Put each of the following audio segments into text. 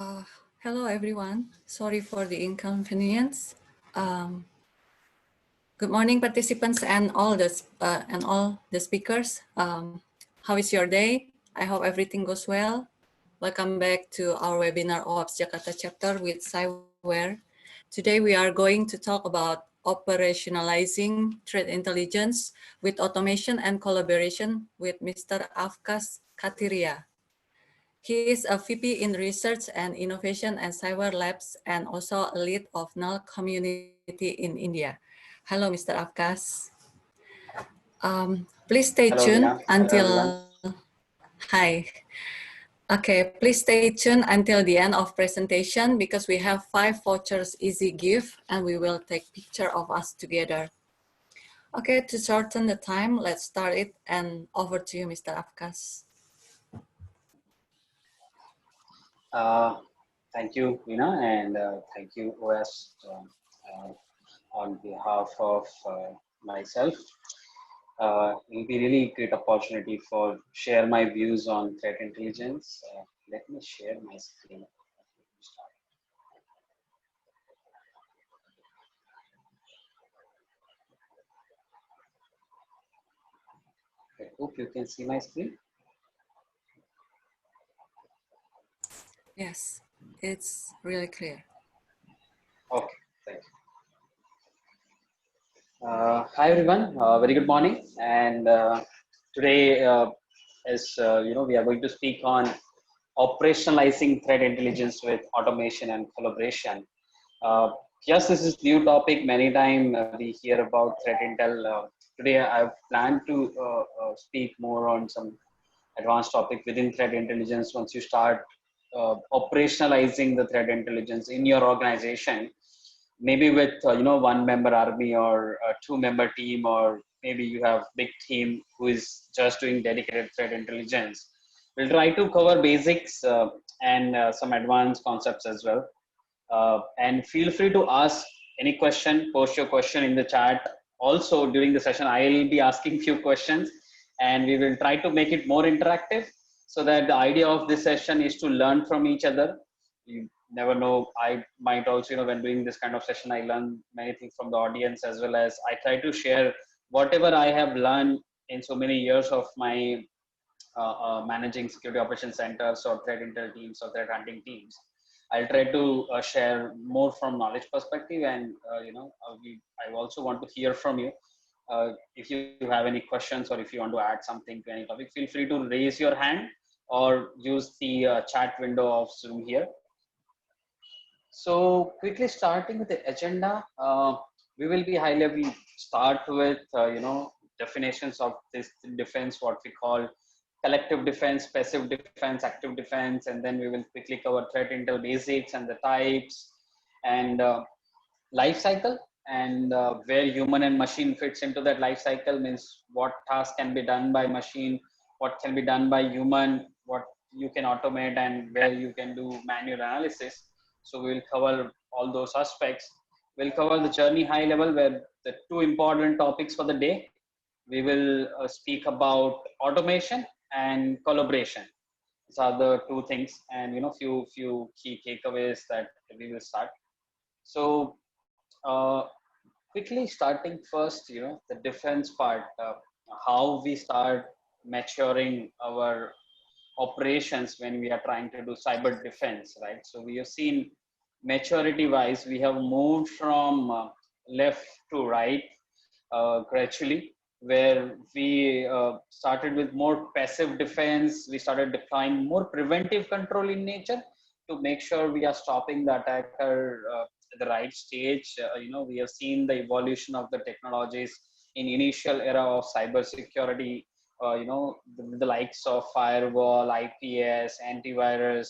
Uh, Hello, everyone. Sorry for the inconvenience. Um, Good morning, participants and all the speakers. How is your day? I hope everything goes well. Welcome back to our webinar OAPS Jakarta chapter with Cyber. Today we are going to talk about operationalizing threat intelligence with automation and collaboration with Mr. Afkas Katiria. He is a VP in Research and Innovation at Cyber Labs and also a lead of null community in India. Hello, Mr. Afkas. Please stay Hello, tuned Dina. until, Hello, everyone. Hi. Okay, please stay tuned until the end of presentation because we have 5 vouchers easy gift and we will take picture of us together. Okay, to shorten the time, let's start it and over to you, Mr. Afkas. Thank you, Dina, and thank you, OS, on behalf of myself. It will be really great opportunity for share my views on threat intelligence. Let me share my screen. I hope you can see my screen. Yes, it's really clear. Okay, thank you. Hi everyone, very good morning. And today, as you know, we are going to speak on operationalizing threat intelligence with automation and collaboration. Yes, this is new topic. Many times we hear about threat intel. Today, I've planned to speak more on some advanced topic within threat intelligence. Once you start operationalizing the threat intelligence in your organization, maybe with one member army or a 2-member team, or maybe you have big team who is just doing dedicated threat intelligence. We'll try to cover basics and some advanced concepts as well. And feel free to ask any question, post your question in the chat. Also during the session, I'll be asking few questions and we will try to make it more interactive, so that the idea of this session is to learn from each other. You never know, I might also, when doing this kind of session, I learn many things from the audience, as well as I try to share whatever I have learned in so many years of my managing security operations centers or threat intel teams or threat hunting teams. I'll try to share more from knowledge perspective, and I also want to hear from you. If you have any questions or if you want to add something to any topic, feel free to raise your hand or use the chat window of Zoom here. So quickly starting with the agenda, we will be high level. Start with definitions of this defense, what we call collective defense, passive defense, active defense, and then we will quickly cover threat intel basics and the types, and life cycle, and where human and machine fits into that life cycle, means what task can be done by machine, what can be done by human, what you can automate, and where you can do manual analysis. So we'll cover all those aspects. We'll cover the journey high level, where the 2 important topics for the day. We will speak about automation and collaboration. These are the 2 things, and few key takeaways that we will start. So uh, quickly starting first, the defense part, how we start maturing our operations when we are trying to do cyber defense, right? So we have seen maturity wise, we have moved from left to right gradually. where we started with more passive defense. We started deploying more preventive control in nature to make sure we are stopping the attacker at the right stage. We have seen the evolution of the technologies in initial era of cybersecurity. The likes of firewall, IPS, antivirus,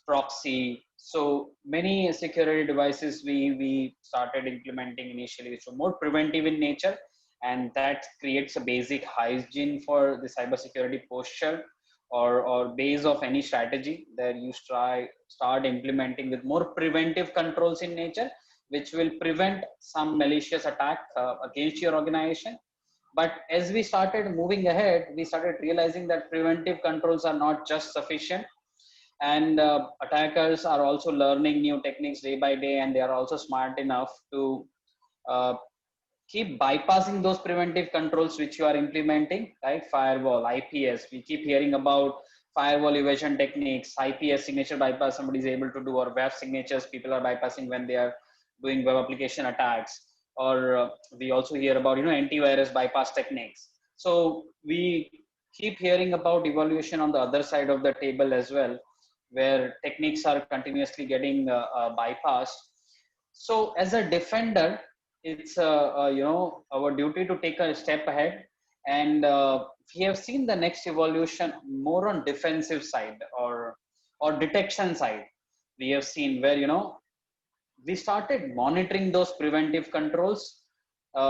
proxy. So many security devices we started implementing initially, which were more preventive in nature, and that creates a basic hygiene for the cybersecurity posture or base of any strategy that you start implementing with more preventive controls in nature, which will prevent some malicious attack against your organization. But as we started moving ahead, we started realizing that preventive controls are not just sufficient, and attackers are also learning new techniques day by day, and they are also smart enough to uh, keep bypassing those preventive controls which you are implementing, right? Firewall, IPS, we keep hearing about firewall evasion techniques, IPS signature bypass somebody is able to do, or web signatures people are bypassing when they are doing web application attacks, or we also hear about antivirus bypass techniques. So we keep hearing about evaluation on the other side of the table as well, where techniques are continuously getting bypassed. So as a defender, it's our duty to take a step ahead, and we have seen the next evolution more on defensive side or detection side. We have seen where we started monitoring those preventive controls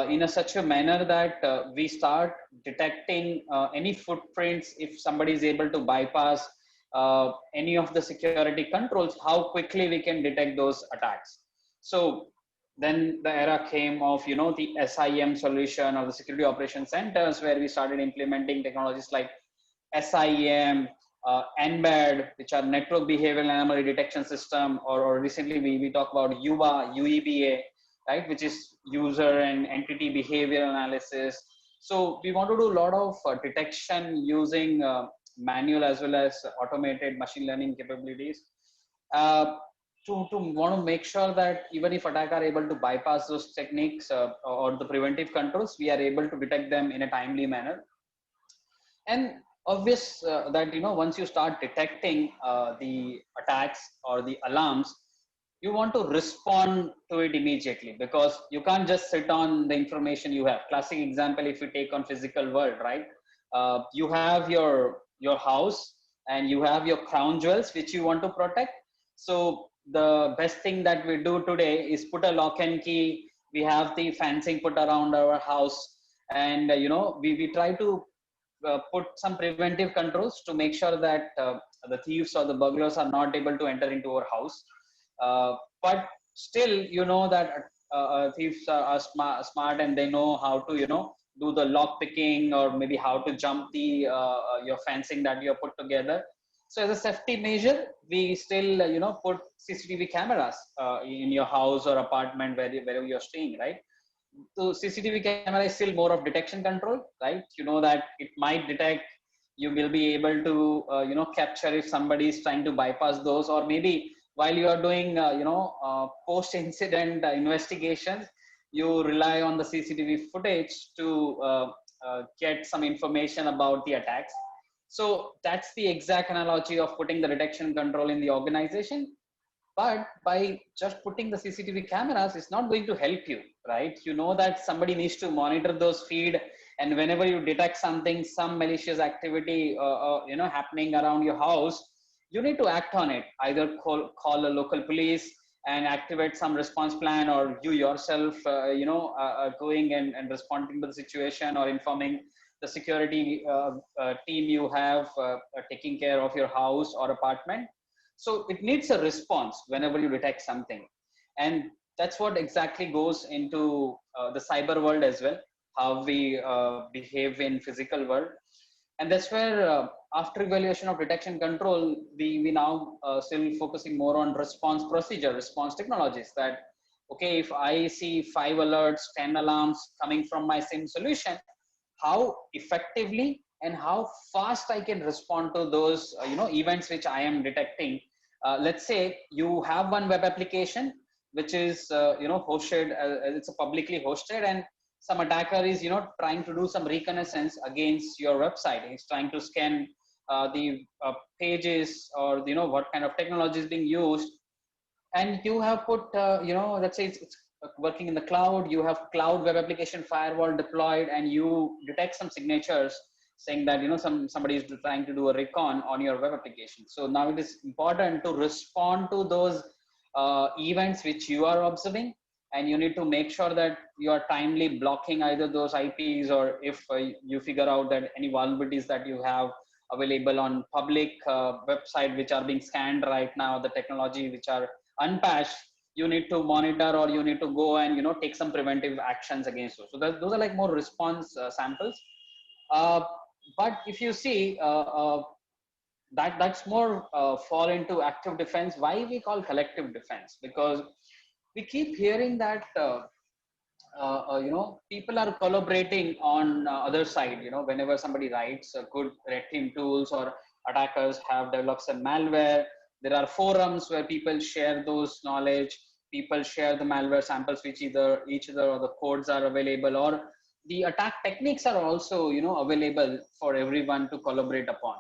in a such a manner that we start detecting any footprints. If somebody is able to bypass any of the security controls, how quickly we can detect those attacks. So then the era came of the SIM solution or the security operation centers, where we started implementing technologies like SIEM, NBAD, which are network behavioral anomaly detection system, or recently we talk about UEBA, right, which is user and entity behavior analysis. So we want to do a lot of detection using manual as well as automated machine learning capabilities. Uh, to want to make sure that even if attackers are able to bypass those techniques or the preventive controls, we are able to detect them in a timely manner. And obvious that once you start detecting the attacks or the alarms, you want to respond to it immediately, because you can't just sit on the information you have. Classic example, if you take on physical world, right? You have your house and you have your crown jewels which you want to protect. So the best thing that we do today is put a lock and key. We have the fencing put around our house, and we try to put some preventive controls to make sure that the thieves or the burglars are not able to enter into our house. But still, that thieves are smart, and they know how to do the lock picking, or maybe how to jump the your fencing that you have put together. So as a safety measure, we still put CCTV cameras in your house or apartment, wherever you're staying, right? So CCTV camera is still more of detection control, right? You know that it might detect. You will be able to capture if somebody is trying to bypass those, or maybe while you are doing post incident investigations, you rely on the CCTV footage to get some information about the attacks. So that's the exact analogy of putting the detection control in the organization. But by just putting the CCTV cameras, it's not going to help you, right? You know that somebody needs to monitor those feed, and whenever you detect something, some malicious activity happening around your house, you need to act on it. Either call a local police and activate some response plan, or you yourself going and responding to the situation, or informing the security team you have taking care of your house or apartment. So it needs a response whenever you detect something. And that's what exactly goes into the cyber world as well, how we behave in physical world. And that's where after evaluation of detection control, we now still focusing more on response procedure, response technologies. That, okay, if I see 5 alerts, 10 alarms coming from my SIM solution, how effectively and how fast I can respond to those events which I am detecting. Let's say you have one web application which is hosted, it's a publicly hosted, and some attacker is, trying to do some reconnaissance against your website. He's trying to scan the pages, or what kind of technology is being used. And you have put, let's say it's working in the cloud, you have cloud web application firewall deployed, and you detect some signatures saying that, somebody is trying to do a recon on your web application. So now it is important to respond to those events which you are observing, and you need to make sure that you are timely blocking either those IPs, or if you figure out that any vulnerabilities that you have available on public website which are being scanned right now, the technology which are unpatched, you need to monitor, or you need to go and take some preventive actions against those. So those are like more response samples. But if you see that's more fall into active defense. Why we call collective defense? Because we keep hearing that people are collaborating on other side. Whenever somebody writes good red team tools, or attackers have developed some malware, there are forums where people share those knowledge. People share the malware samples, which each other, or the codes are available, or the attack techniques are also available for everyone to collaborate upon.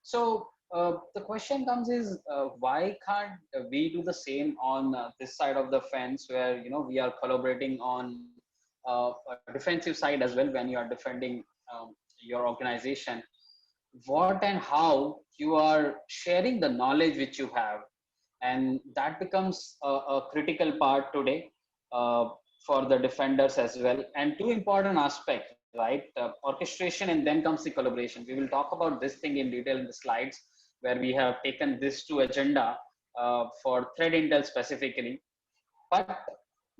So the question comes is, why can't we do the same on this side of the fence, where we are collaborating on a defensive side as well when you are defending your organization? What and how you are sharing the knowledge which you have, and that becomes a critical part today for the defenders as well. And two important aspects, right? Orchestration, and then comes the collaboration. We will talk about this thing in detail in the slides, where we have taken this to agenda for threat intel specifically. But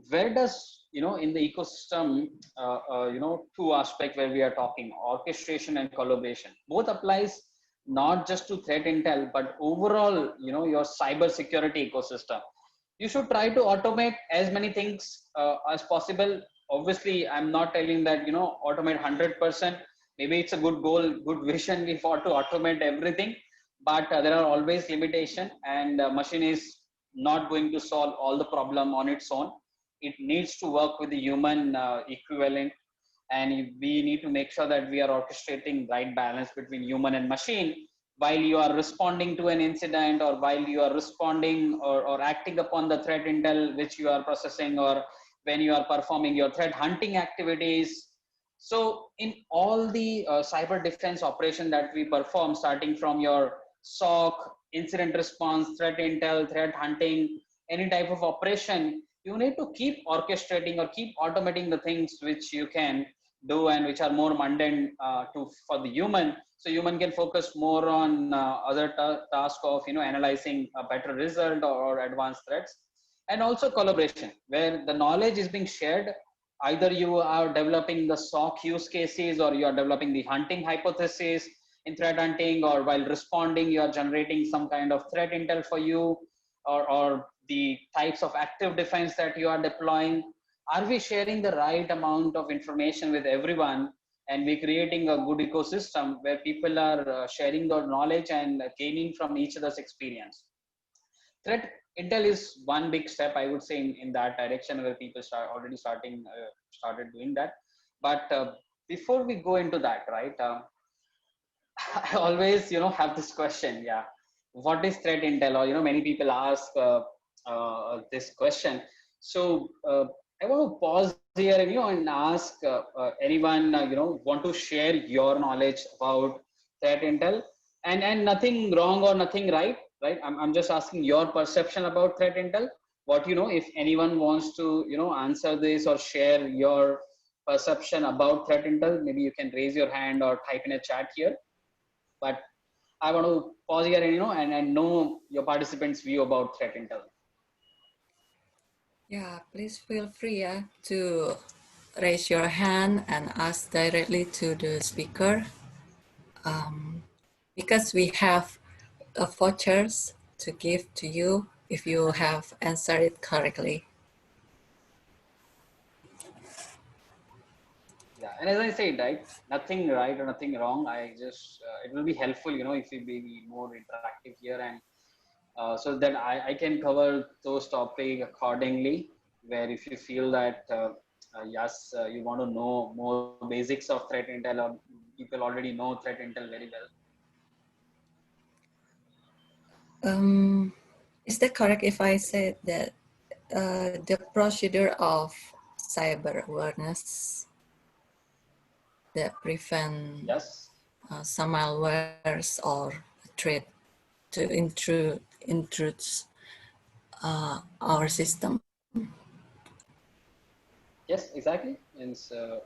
where does, in the ecosystem, two aspects where we are talking, orchestration and collaboration, both applies not just to threat intel, but overall, your cyber security ecosystem. You should try to automate as many things as possible. Obviously, I'm not telling that, automate 100%. Maybe it's a good goal, good vision we for to automate everything, but there are always limitation, and machine is not going to solve all the problem on its own. It needs to work with the human equivalent, and we need to make sure that we are orchestrating right balance between human and machine while you are responding to an incident, or while you are responding or acting upon the threat intel which you are processing, or when you are performing your threat hunting activities. So in all the cyber defense operation that we perform, starting from your SOC, incident response, threat intel, threat hunting, any type of operation, you need to keep orchestrating or keep automating the things which you can do, and which are more mundane for the human, so human can focus more on other task of analyzing a better result, or advanced threats. And also collaboration, where the knowledge is being shared. Either you are developing the SOC use cases, or you are developing the hunting hypothesis in threat hunting, or while responding you are generating some kind of threat intel for you, or the types of active defense that you are deploying. Are we sharing the right amount of information with everyone, and we creating a good ecosystem where people are sharing their knowledge and gaining from each other's experience? Threat intel is one big step, I would say, in that direction, where people started doing that. But before we go into that, right, I always have this question, yeah, what is threat intel? Or many people ask this question. So I want to pause here and and ask anyone want to share your knowledge about threat intel, and nothing wrong or nothing right. I'm just asking your perception about threat intel. What if anyone wants to answer this or share your perception about threat intel, maybe you can raise your hand or type in a chat here. But I want to pause here and and know your participants' view about threat intel. Yeah, please feel free to raise your hand and ask directly to the speaker, because we have vouchers to give to you if you have answered it correctly. Yeah, and as I said, right, nothing right or nothing wrong. I just it will be helpful, if we be more interactive here, and so that I can cover those topics accordingly. Where if you feel that Yes, you want to know more basics of threat intel, or people already know threat intel very well? Is that correct if I say that the procedure of cyber awareness that prevent Yes. some malwares or threat to intrude our system? Yes, exactly. And so,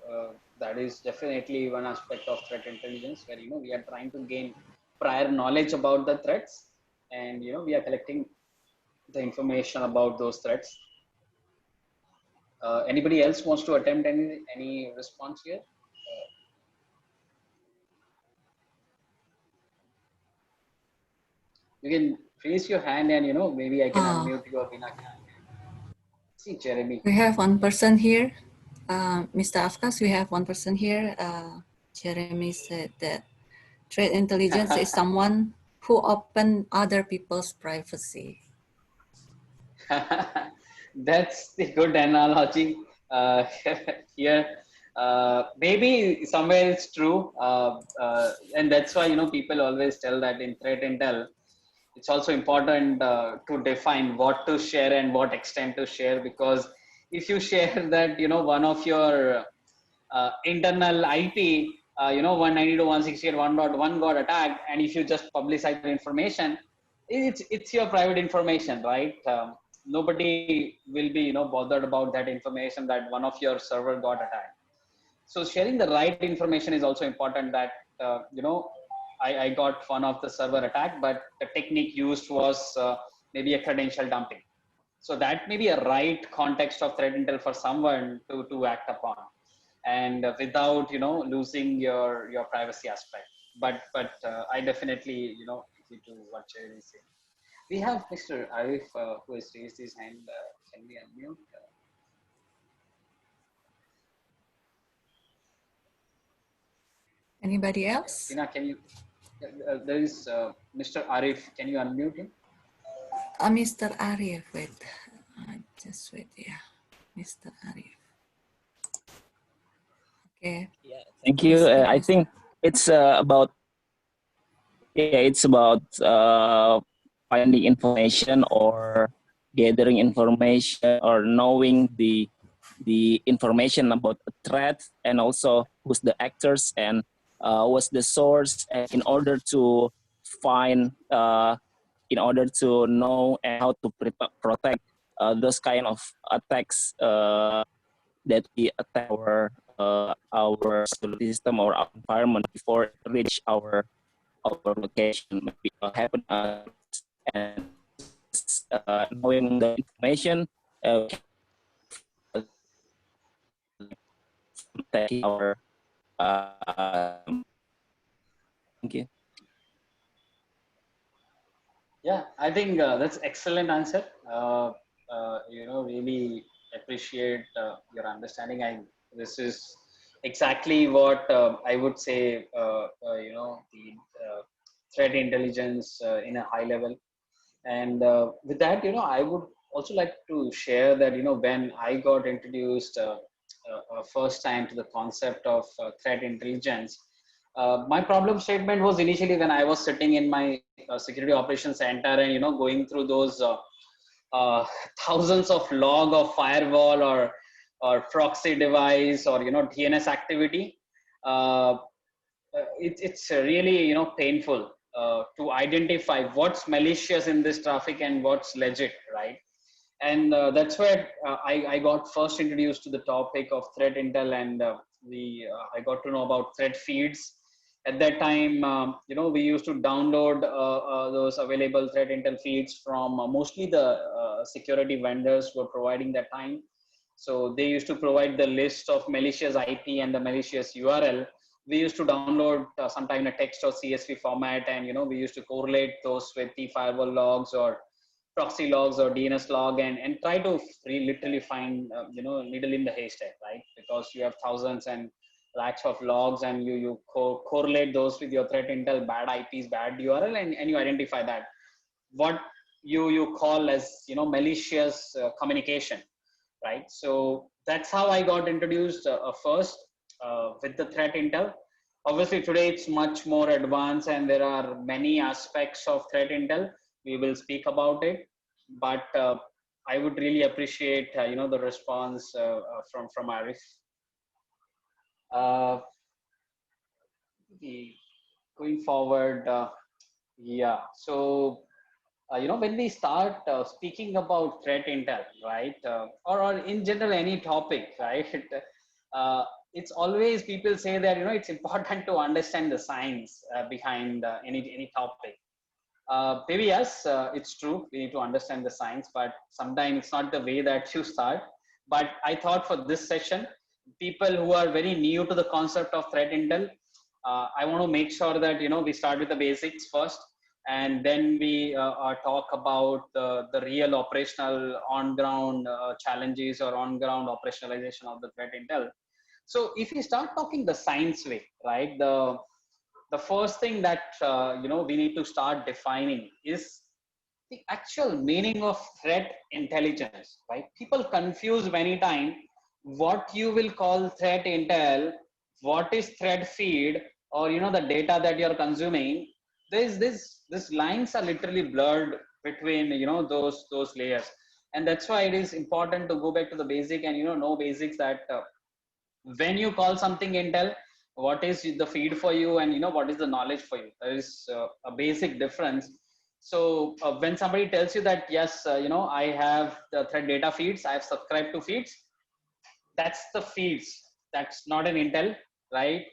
that is definitely one aspect of threat intelligence, where we are trying to gain prior knowledge about the threats, and we are collecting the information about those threats. Anybody else wants to attempt any response here? You can raise your hand, and maybe I can unmute you, or Bina can see Jeremy. We have one person here. Mr. Afkas, we have one person here. Jeremy said that threat intelligence is someone who open other people's privacy. That's the good analogy here. Maybe somewhere it's true, and that's why people always tell that in threat intel, it's also important to define what to share and what extent to share, because if you share that one of your internal IP, 192.168.1.1 got attacked, and if you just publicize the information, it's your private information, right? Nobody will be bothered about that information, that one of your server got attacked. So sharing the right information is also important. That I got one of the server attack, but the technique used was maybe a credential dumping. So that may be a right context of threat intel for someone to act upon, and without losing your privacy aspect. But I definitely agree to what Jerry is saying. We have Mr. Arif who has raised his hand. Can we unmute? Anybody else? Tina, can you? There is Mr. Arif. Can you unmute him? Mr. Arif, wait. Just wait, yeah. Mr. Arif. Okay. Yeah, thank you. I think it's about finding information or gathering information or knowing the information about a threat, and also who's the actors and what's the source, and in order to find in order to know and how to protect those kind of attacks that we attack our security system or our environment before it reach our location. Maybe happen and knowing the information taking our thank you. Yeah, I think that's excellent answer. Really appreciate your understanding. This is exactly what I would say. The threat intelligence in a high level, and with that, I would also like to share that when I got introduced first time to the concept of threat intelligence. My problem statement was initially when I was sitting in my security operations center, and going through those thousands of log of firewall or proxy device, or DNS activity. Uh, it's really painful to identify what's malicious in this traffic and what's legit, right? And that's where I got first introduced to the topic of threat intel, and I got to know about threat feeds. At that time, we used to download those available threat intel feeds from mostly the security vendors were providing that time. So they used to provide the list of malicious IP and the malicious URL. We used to download sometime in a text or CSV format, and we used to correlate those with the firewall logs or proxy logs or DNS log, and try to literally find needle in the haystack, right? Because you have thousands and lakhs of logs, and you correlate those with your threat intel, bad IPs, bad URL, and you identify that what you call as malicious communication, right? So that's how I got introduced first with the threat intel. Obviously, today it's much more advanced, and there are many aspects of threat intel. We will speak about it, but I would really appreciate the response from Arif. Uh, Going forward, yeah. So when we start speaking about threat intel, right, or in general any topic, right, it's always people say that it's important to understand the science behind any topic. Maybe yes, it's true. We need to understand the science, but sometimes it's not the way that you start. But I thought for this session, people who are very new to the concept of threat intel, I want to make sure that we start with the basics first, and then we talk about the real operational on-ground challenges or on-ground operationalization of the threat intel. So if we start talking the science way, right, the first thing that we need to start defining is the actual meaning of threat intelligence, right? People confuse many time what you will call threat intel, what is threat feed, or the data that you're consuming. There's this lines are literally blurred between those layers, and that's why it is important to go back to the basic and know basics that when you call something intel, what is the feed for you, and what is the knowledge for you. There is a basic difference. So when somebody tells you that yes, I have the threat data feeds, I have subscribed to feeds, that's the feeds, that's not an intel, right?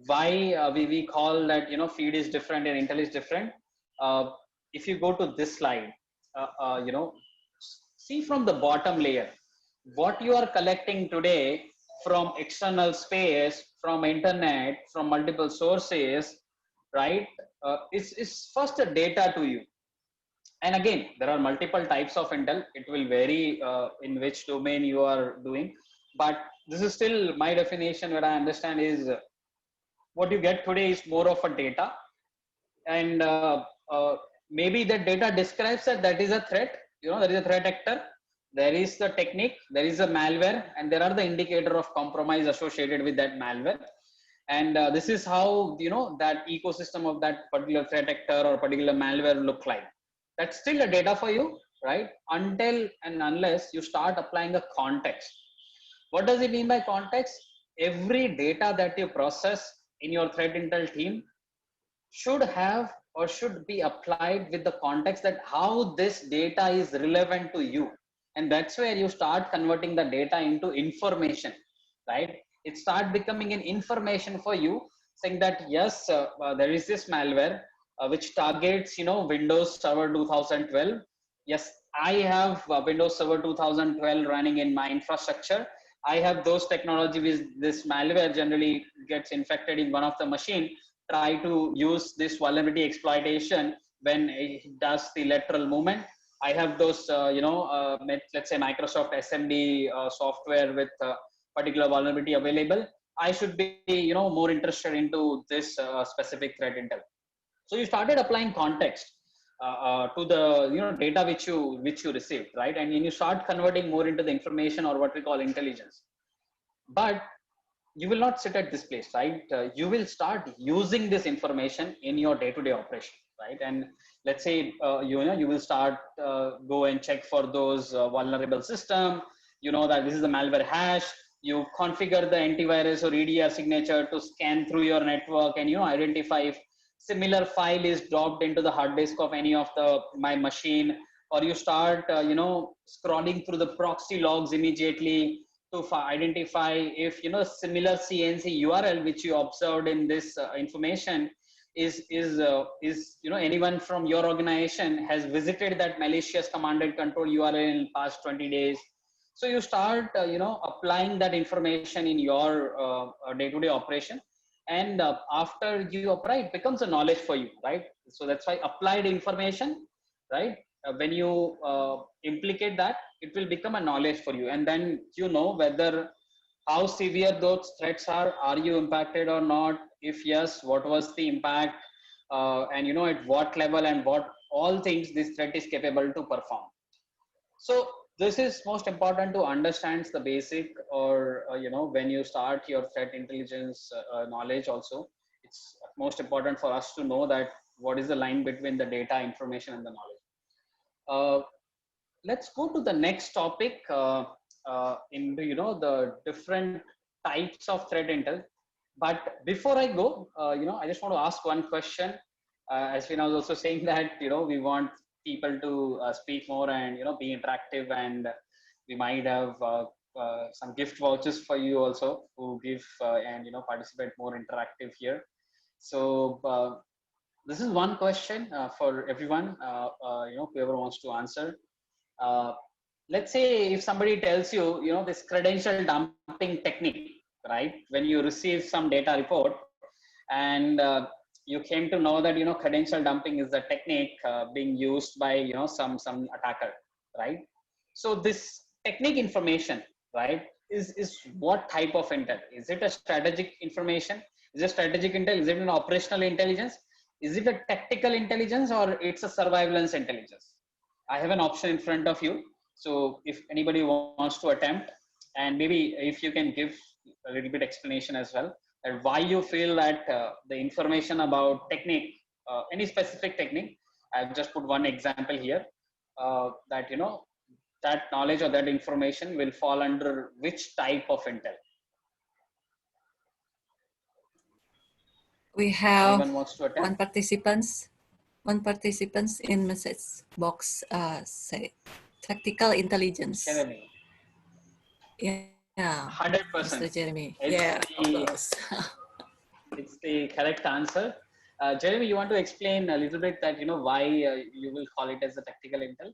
Why we call that feed is different and intel is different. uh, if you go to this slide, uh, uh, you know see from the bottom layer what you are collecting today from external space, from internet, from multiple sources, right? Is first a data to you. And again, there are multiple types of intel. It will vary in which domain you are doing, but this is still my definition. What I understand is what you get today is more of a data, and maybe that data describes that that is a threat. There is a threat actor, there is the technique, there is a malware, and there are the indicator of compromise associated with that malware. And this is how that ecosystem of that particular threat actor or particular malware look like. That's still a data for you, right? Until and unless you start applying a context. What does it mean by context? Every data that you process in your threat intel team should have or should be applied with the context that how this data is relevant to you. And that's where you start converting the data into information, right? It start becoming an information for you, saying that yes, there is this malware which targets Windows Server 2012. Yes, I have Windows Server 2012 running in my infrastructure. I have those technology with this malware generally gets infected in one of the machine, try to use this vulnerability exploitation when it does the lateral movement. I have those, let's say Microsoft SMB software with particular vulnerability available. I should be, more interested into this specific threat intel. So you started applying context to the data which you received, right? And then you start converting more into the information or what we call intelligence. But you will not sit at this place, right? You will start using this information in your day-to-day operation, right? And let's say you will start go and check for those vulnerable system. You know that this is the malware hash. You configure the antivirus or EDR signature to scan through your network and identify if similar file is dropped into the hard disk of any of my machine. Or you start scrolling through the proxy logs immediately to identify if similar CNC URL which you observed in this information is anyone from your organization has visited that malicious command and control URL in past 20 days. So you start applying that information in your day-to-day operation, and after you apply, it becomes a knowledge for you, right? So that's why applied information, right? When you implicate that, it will become a knowledge for you, and then whether how severe those threats are you impacted or not? If yes, what was the impact, and at what level and what all things this threat is capable to perform. So this is most important to understand the basic, or when you start your threat intelligence knowledge also, it's most important for us to know that what is the line between the data, information, and the knowledge. Let's go to the next topic, into the different types of threat intel. But before I go, I just want to ask one question. As we now also saying that we want people to speak more and be interactive, and we might have some gift vouchers for you also who give and participate more interactive here. So this is one question for everyone. Whoever wants to answer. Uh, let's say if somebody tells you, this credential dumping technique, right? When you receive some data report and you came to know that credential dumping is the technique being used by some attacker, right? So this technique information, right, is what type of intel? Is it a strategic information? Is it strategic intel? Is it an operational intelligence? Is it a tactical intelligence, or it's a surveillance intelligence? I have an option in front of you. So if anybody wants to attempt, and maybe if you can give a little bit explanation as well, and why you feel that the information about technique, any specific technique, I've just put one example here, that that knowledge or that information will fall under which type of intel. We have Anyone wants to attempt? one participants in message box say tactical intelligence. Jeremy. Yeah, 100%. Mr. Jeremy. It's Yeah, the, close. it's the correct answer. Jeremy, you want to explain a little bit that why you will call it as a tactical intel?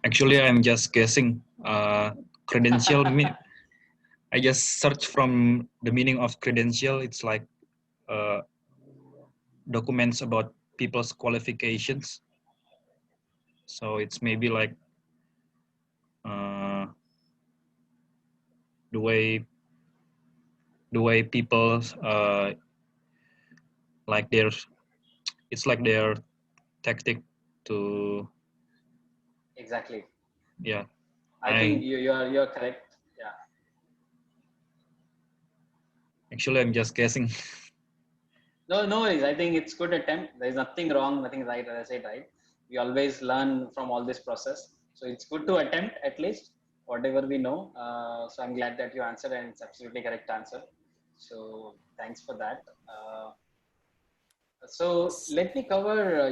Actually, I'm just guessing. Credential, I just search from the meaning of credential. It's like documents about people's qualifications. So it's maybe like the way people like it's like their tactic to. Exactly. Yeah. I think you're correct. Yeah. Actually, I'm just guessing. No worries. I think it's good attempt. There's nothing wrong, nothing right, as I said, right? We always learn from all this process. So it's good to attempt at least whatever we know. So I'm glad that you answered, and it's absolutely correct answer. So thanks for that. So let me cover,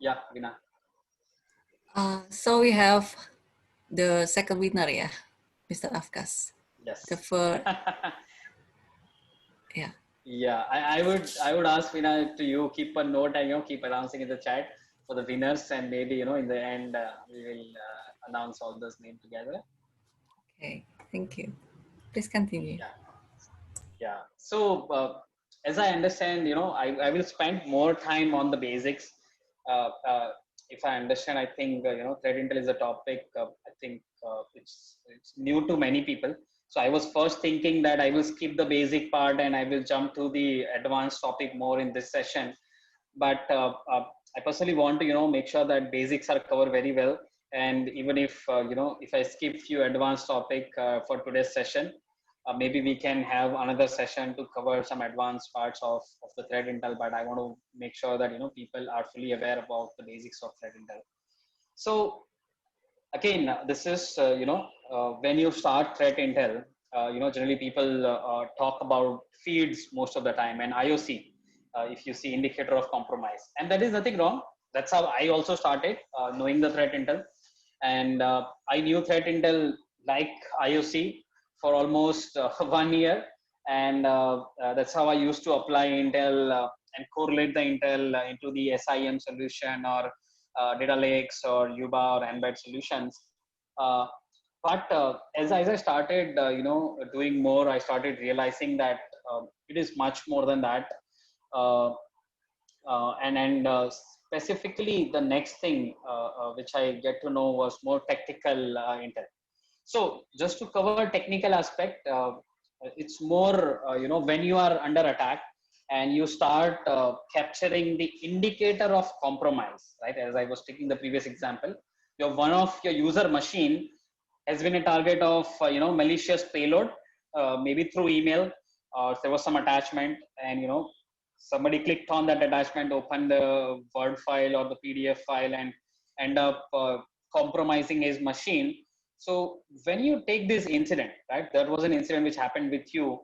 yeah, Vina. So we have the second winner, yeah, Mr. Afkas. Yes. The first, yeah. Yeah, I would ask Vina to you keep a note and keep announcing in the chat for the winners, and maybe in the end we will announce all those names together. Okay, thank you. Please continue. Yeah. So as I understand, I will spend more time on the basics. If I understand, I think threat intel is a topic. I think it's new to many people. So I was first thinking that I will skip the basic part and I will jump to the advanced topic more in this session. But I personally want to make sure that basics are covered very well. And even if if I skip few advanced topic for today's session, maybe we can have another session to cover some advanced parts of the threat intel. But I want to make sure that people are fully aware about the basics of threat intel. So again, this is when you start threat intel, generally people talk about feeds most of the time, and IOC, if you see indicator of compromise, and that is nothing wrong. That's how I also started knowing the threat intel, and I knew threat intel like IOC for almost 1 year, and that's how I used to apply intel and correlate the intel into the SIM solution, or data lakes, or Yuba, or Embed solutions. But as I started, doing more, I started realizing that it is much more than that. And specifically, the next thing which I get to know was more tactical intel. So just to cover technical aspect, It's more, when you are under attack and you start capturing the indicator of compromise, right? As I was taking the previous example, one of your user machine has been a target of, malicious payload, maybe through email, or there was some attachment, and, somebody clicked on that attachment, opened the Word file or the PDF file, and end up compromising his machine. So when you take this incident, right, there was an incident which happened with you,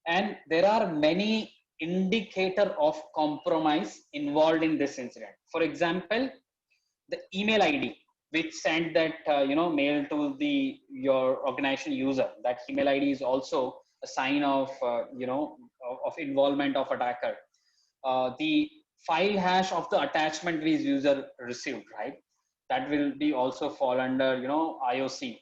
and there are many indicator of compromise involved in this incident. For example, the email ID which sent that mail to your organization user, that email ID is also a sign of of involvement of attacker. The file hash of the attachment which user received, right, that will be also fall under IOC.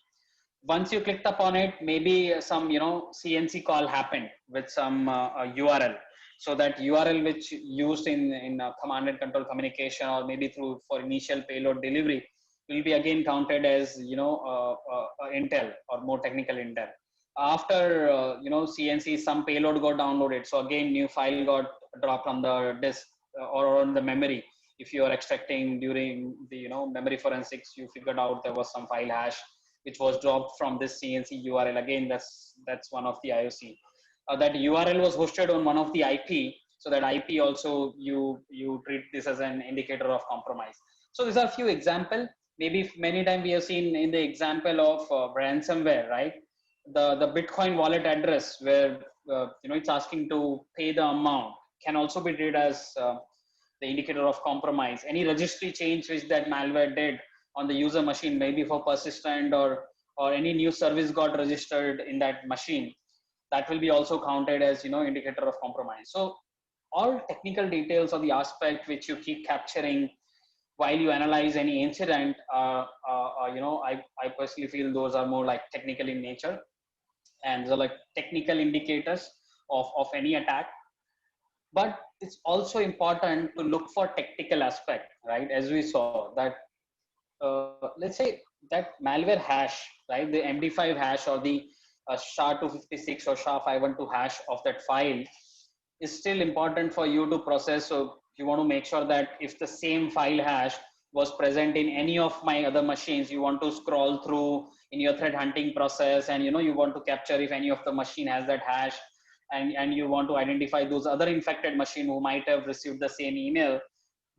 Once you clicked upon it, maybe some CNC call happened with some URL. So that URL which used in command and control communication, or maybe through for initial payload delivery, will be again counted as intel, or more technical intel. After CNC, some payload got downloaded, so again new file got dropped on the disk or on the memory. If you are extracting during the memory forensics, you figured out there was some file hash which was dropped from this CNC URL. Again, that's one of the IOC. That URL was hosted on one of the IP, so that IP also you treat this as an indicator of compromise. So these are a few examples. Maybe many times we have seen in the example of ransomware, right? The Bitcoin wallet address where it's asking to pay the amount can also be treated as the indicator of compromise. Any registry change which that malware did on the user machine, maybe for persistent, or any new service got registered in that machine, that will be also counted as indicator of compromise. So all technical details of the aspect which you keep capturing while you analyze any incident, I personally feel those are more like technical in nature, and they're like technical indicators of any attack. But it's also important to look for tactical aspect, right? As we saw that, let's say that malware hash, right, the MD5 hash, or the SHA-256 or SHA-512 hash of that file is still important for you to process. So you want to make sure that if the same file hash was present in any of my other machines, you want to scroll through in your threat hunting process, and you want to capture if any of the machine has that hash, and you want to identify those other infected machine who might have received the same email.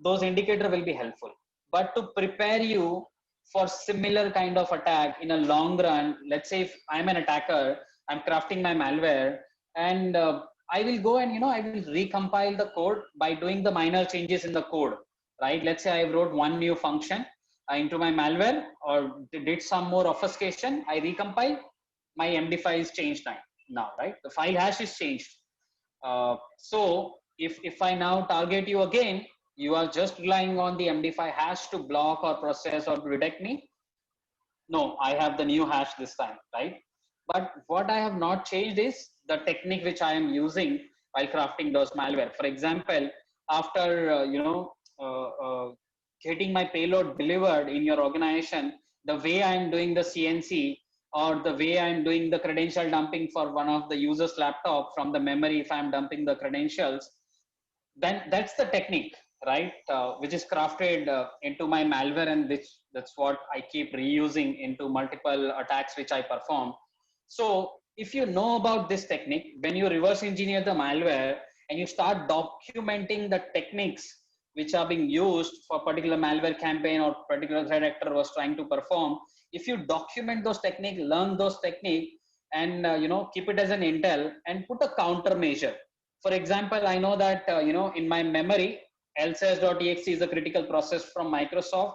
Those indicator will be helpful. But to prepare you for similar kind of attack in a long run, let's say if I'm an attacker, I'm crafting my malware, and I will go and I will recompile the code by doing the minor changes in the code, right? Let's say I wrote one new function into my malware, or did some more obfuscation. I recompile, my MD5 is changed now, right? The file hash is changed. So if I now target you again, you are just relying on the MD5 hash to block or process or to detect me. No, I have the new hash this time, right? But what I have not changed is the technique which I am using while crafting those malware. For example, after getting my payload delivered in your organization, the way I am doing the CNC, or the way I'm doing the credential dumping for one of the user's laptop from the memory, if I'm dumping the credentials, then that's the technique, right? Which is crafted into my malware, and that's what I keep reusing into multiple attacks which I perform. So if you know about this technique, when you reverse engineer the malware and you start documenting the techniques which are being used for particular malware campaign or particular threat actor was trying to perform, if you document those techniques, learn those techniques, and keep it as an intel and put a countermeasure. For example, I know that in my memory, lcs.exe is a critical process from Microsoft.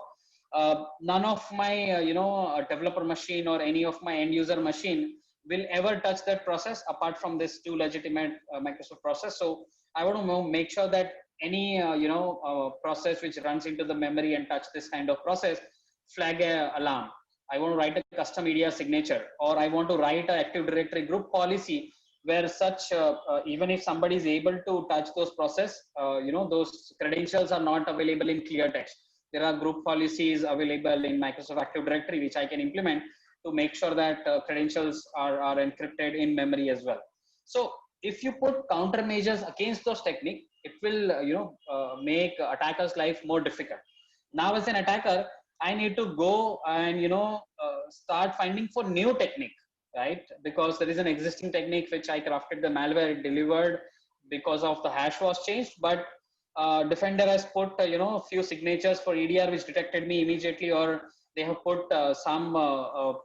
None of my developer machine or any of my end user machine will ever touch that process apart from this two legitimate Microsoft process. So I want to make sure that any process which runs into the memory and touch this kind of process, flag a alarm. I want to write a custom media signature, or I want to write an Active Directory group policy where such even if somebody is able to touch those process, those credentials are not available in clear text. There are group policies available in Microsoft Active Directory which I can implement to make sure that credentials are encrypted in memory as well. So if you put countermeasures against those techniques, it will make attackers' life more difficult. Now, as an attacker, I need to go and start finding for new technique, right? Because there is an existing technique which I crafted the malware, it delivered because of the hash was changed, but defender has put a few signatures for EDR which detected me immediately, or they have put some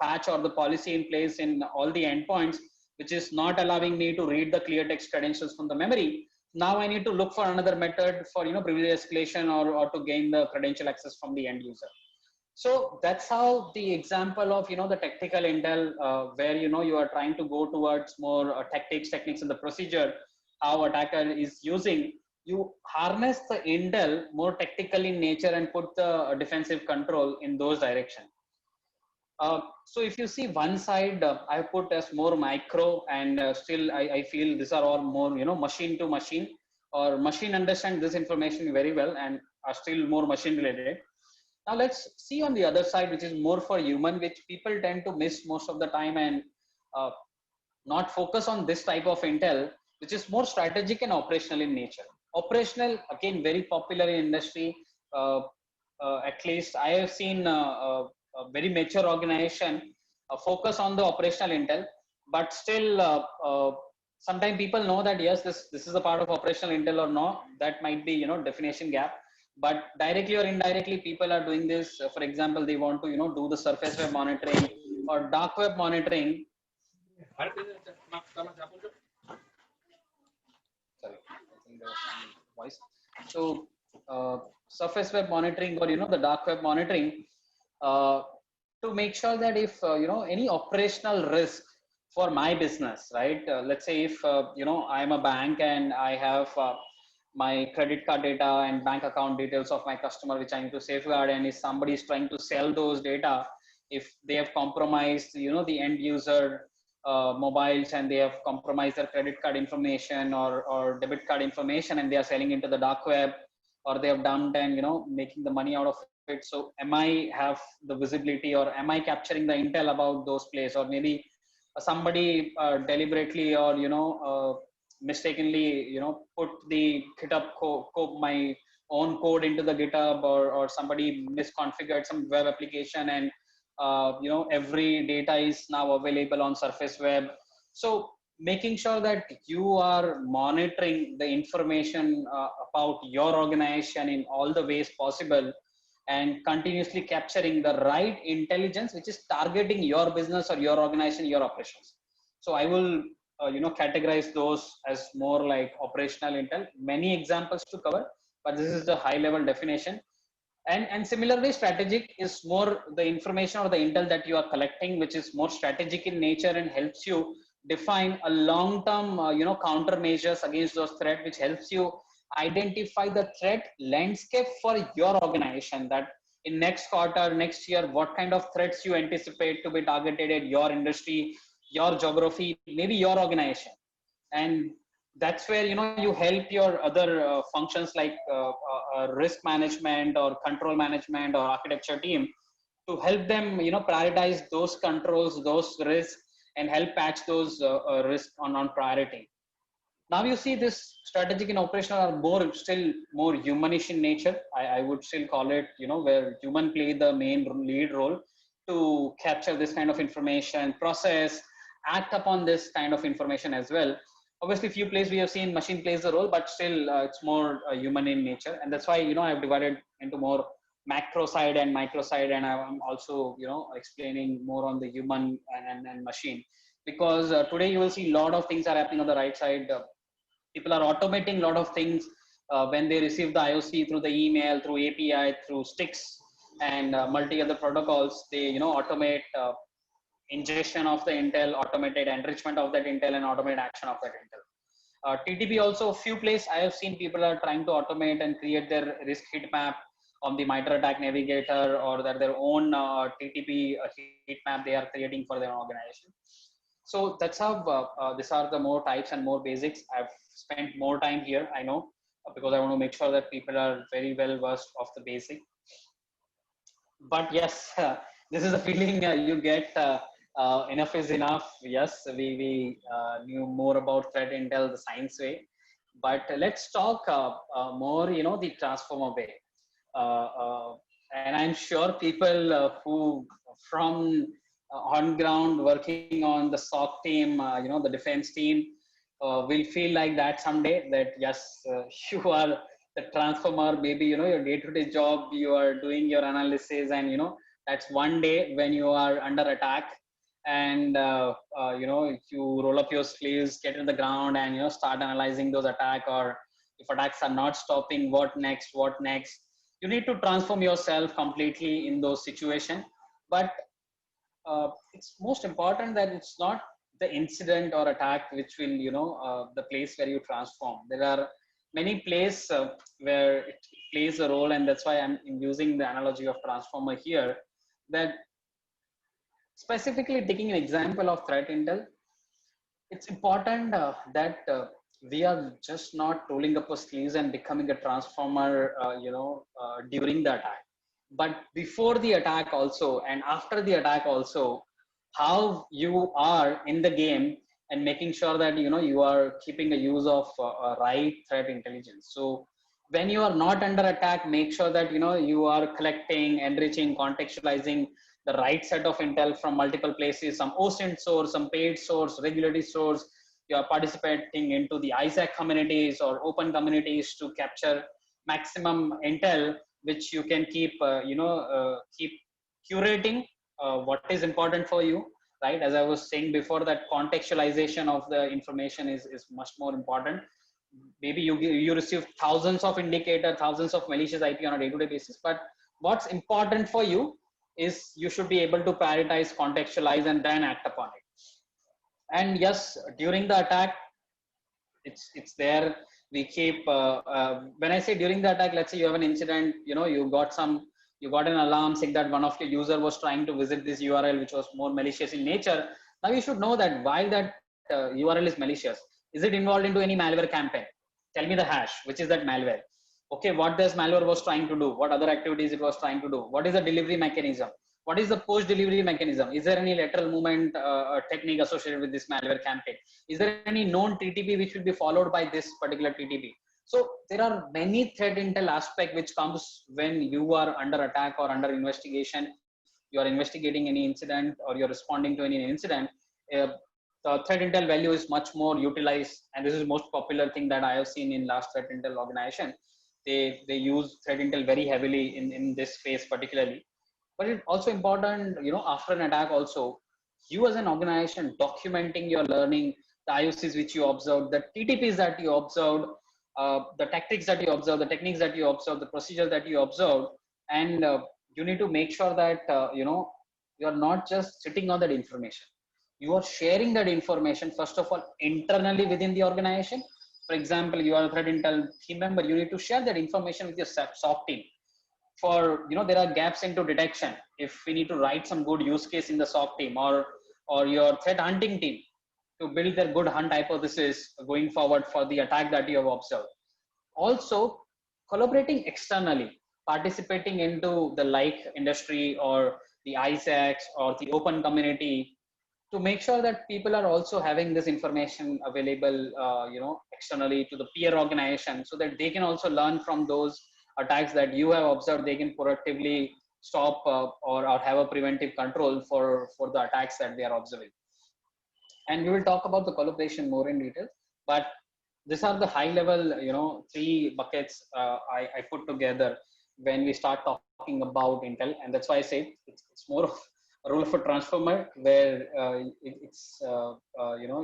patch or the policy in place in all the endpoints which is not allowing me to read the clear text credentials from the memory. Now I need to look for another method for privilege escalation, or to gain the credential access from the end user. So that's how the example of the tactical intel, where you are trying to go towards more techniques in the procedure, how attacker is using, you harness the intel more tactical in nature and put the defensive control in those direction. So if you see one side, I put as more micro, and still I feel these are all more machine to machine, or machine understand this information very well and are still more machine related. Now let's see on the other side, which is more for human, which people tend to miss most of the time, and uh, not focus on this type of intel, which is more strategic and operational in nature. Operational, again, very popular in industry. Uh, at least I have seen a very mature organization focus on the operational intel, but still sometimes people know that yes, this is a part of operational intel or no. That might be definition gap, but directly or indirectly people are doing this. For example, they want to do the surface web monitoring or dark web monitoring. Sorry, I think there was some voice. So surface web monitoring, or the dark web monitoring, uh, to make sure that if any operational risk for my business, right? Let's say if I'm a bank and I have my credit card data and bank account details of my customer which I need to safeguard, and if somebody is trying to sell those data, if they have compromised the end user mobiles, and they have compromised their credit card information or debit card information, and they are selling into the dark web, or they have dumped and making the money out of it. So am I have the visibility, or am I capturing the intel about those places? Or maybe somebody deliberately or mistakenly put the GitHub my own code into the GitHub, or somebody misconfigured some web application, and every data is now available on surface web. So making sure that you are monitoring the information about your organization in all the ways possible, and continuously capturing the right intelligence which is targeting your business or your organization, your operations. So I will categorize those as more like operational intel. Many examples to cover, but this is the high level definition. And similarly, strategic is more the information or the intel that you are collecting, which is more strategic in nature and helps you define a long-term, countermeasures against those threats, which helps you identify the threat landscape for your organization. That in next quarter, next year, what kind of threats you anticipate to be targeted at your industry, your geography, maybe your organization. And that's where you help your other functions like risk management or control management or architecture team to help them prioritize those controls, those risks, and help patch those risks on priority. Now you see this strategic and operational are still more humanish in nature. I would still call it where human play the main lead role to capture this kind of information, process, act upon this kind of information as well. Obviously few places we have seen machine plays the role, but still it's more human in nature, and that's why I've divided into more macro side and micro side, and I'm also explaining more on the human and machine, because today you will see a lot of things are happening on the right side. People are automating a lot of things when they receive the IOC through the email, through API, through sticks, and multi other protocols. They automate ingestion of the intel, automated enrichment of that intel, and automated action of that intel. TTP also, few places I have seen people are trying to automate and create their risk heat map on the MITRE ATT&CK Navigator, or their own TTP heat map they are creating for their organization. So that's how these are the more types and more basics. I've spent more time here, I know, because I want to make sure that people are very well versed of the basic. But yes, this is a feeling you get enough is enough. Yes, we knew more about threat intel the science way, but let's talk more, the transformer way. And I'm sure people who from on ground working on the SOC team, the defense team, will feel like that someday. That yes, you are the transformer. Maybe your day-to-day job, you are doing your analysis, and that's one day when you are under attack, and if you roll up your sleeves, get in the ground, and start analyzing those attack, or if attacks are not stopping, what next, you need to transform yourself completely in those situations. But it's most important that it's not the incident or attack which will the place where you transform. There are many places where it plays a role, and that's why I'm using the analogy of transformer here. That specifically taking an example of threat intel, it's important that we are just not rolling up our sleeves and becoming a transformer, during the attack, but before the attack also, and after the attack also, how you are in the game, and making sure that you are keeping a use of right threat intelligence. So when you are not under attack, make sure that you are collecting, enriching, contextualizing the right set of intel from multiple places, some OSINT source, some paid source, regulatory source. You are participating into the ISAC communities or open communities to capture maximum intel, which you can keep keep curating what is important for you, right? As I was saying before, that contextualization of the information is much more important. Maybe you receive thousands of indicator, thousands of malicious IP on a day-to-day basis, but what's important for you is you should be able to prioritize, contextualize, and then act upon it. And yes, during the attack, it's there. We keep when I say during the attack, let's say you have an incident, you got an alarm saying that one of your user was trying to visit this URL, which was more malicious in nature. Now you should know that while that URL is malicious, is it involved into any malware campaign? Tell me the hash, which is that malware. Okay, what this malware was trying to do, what other activities it was trying to do, what is the delivery mechanism, what is the post delivery mechanism, is there any lateral movement technique associated with this malware campaign, is there any known TTP which will be followed by this particular TTP. So there are many threat intel aspect which comes when you are under attack or under investigation. You are investigating any incident or you're responding to any incident. The threat intel value is much more utilized, and this is most popular thing that I have seen in last threat intel organization. They use threat intel very heavily in this phase particularly. But it's also important, after an attack also, you as an organization documenting your learning, the IOCs which you observed, the TTPs that you observed, the tactics that you observe, the techniques that you observe, the procedures that you observe, and you need to make sure that you are not just sitting on that information. You are sharing that information first of all internally within the organization. For example, you are a threat intel team member. You need to share that information with your SOC team. For there are gaps into detection. If we need to write some good use case in the SOC team, or your threat hunting team, to build their good hunt hypothesis going forward for the attack that you have observed. Also, collaborating externally, participating into the like industry or the ISACs or the open community, to make sure that people are also having this information available, externally to the peer organization, so that they can also learn from those attacks that you have observed. They can proactively stop or have a preventive control for the attacks that they are observing. And we will talk about the collaboration more in detail, but these are the high level, 3 buckets I put together when we start talking about intel. And that's why I say it's more of a role of a transformer, where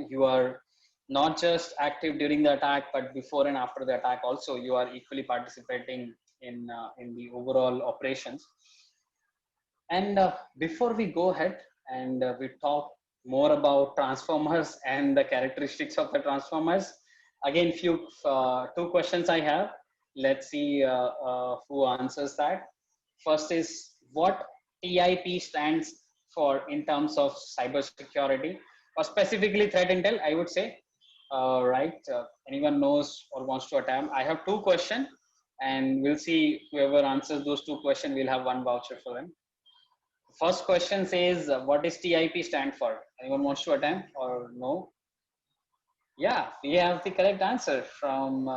you are not just active during the attack, but before and after the attack also, you are equally participating in the overall operations. And before we go ahead and we talk more about transformers and the characteristics of the transformers, again, 2 questions I have. Let's see who answers that. First is, what TIP stands for in terms of cybersecurity, or specifically threat intel, I would say. Right? Anyone knows or wants to attempt? I have 2 questions, and we'll see whoever answers those 2 questions will have 1 voucher for them. first question says, what does TIP stand for? Anyone wants to attempt or no? Yeah, we have the correct answer from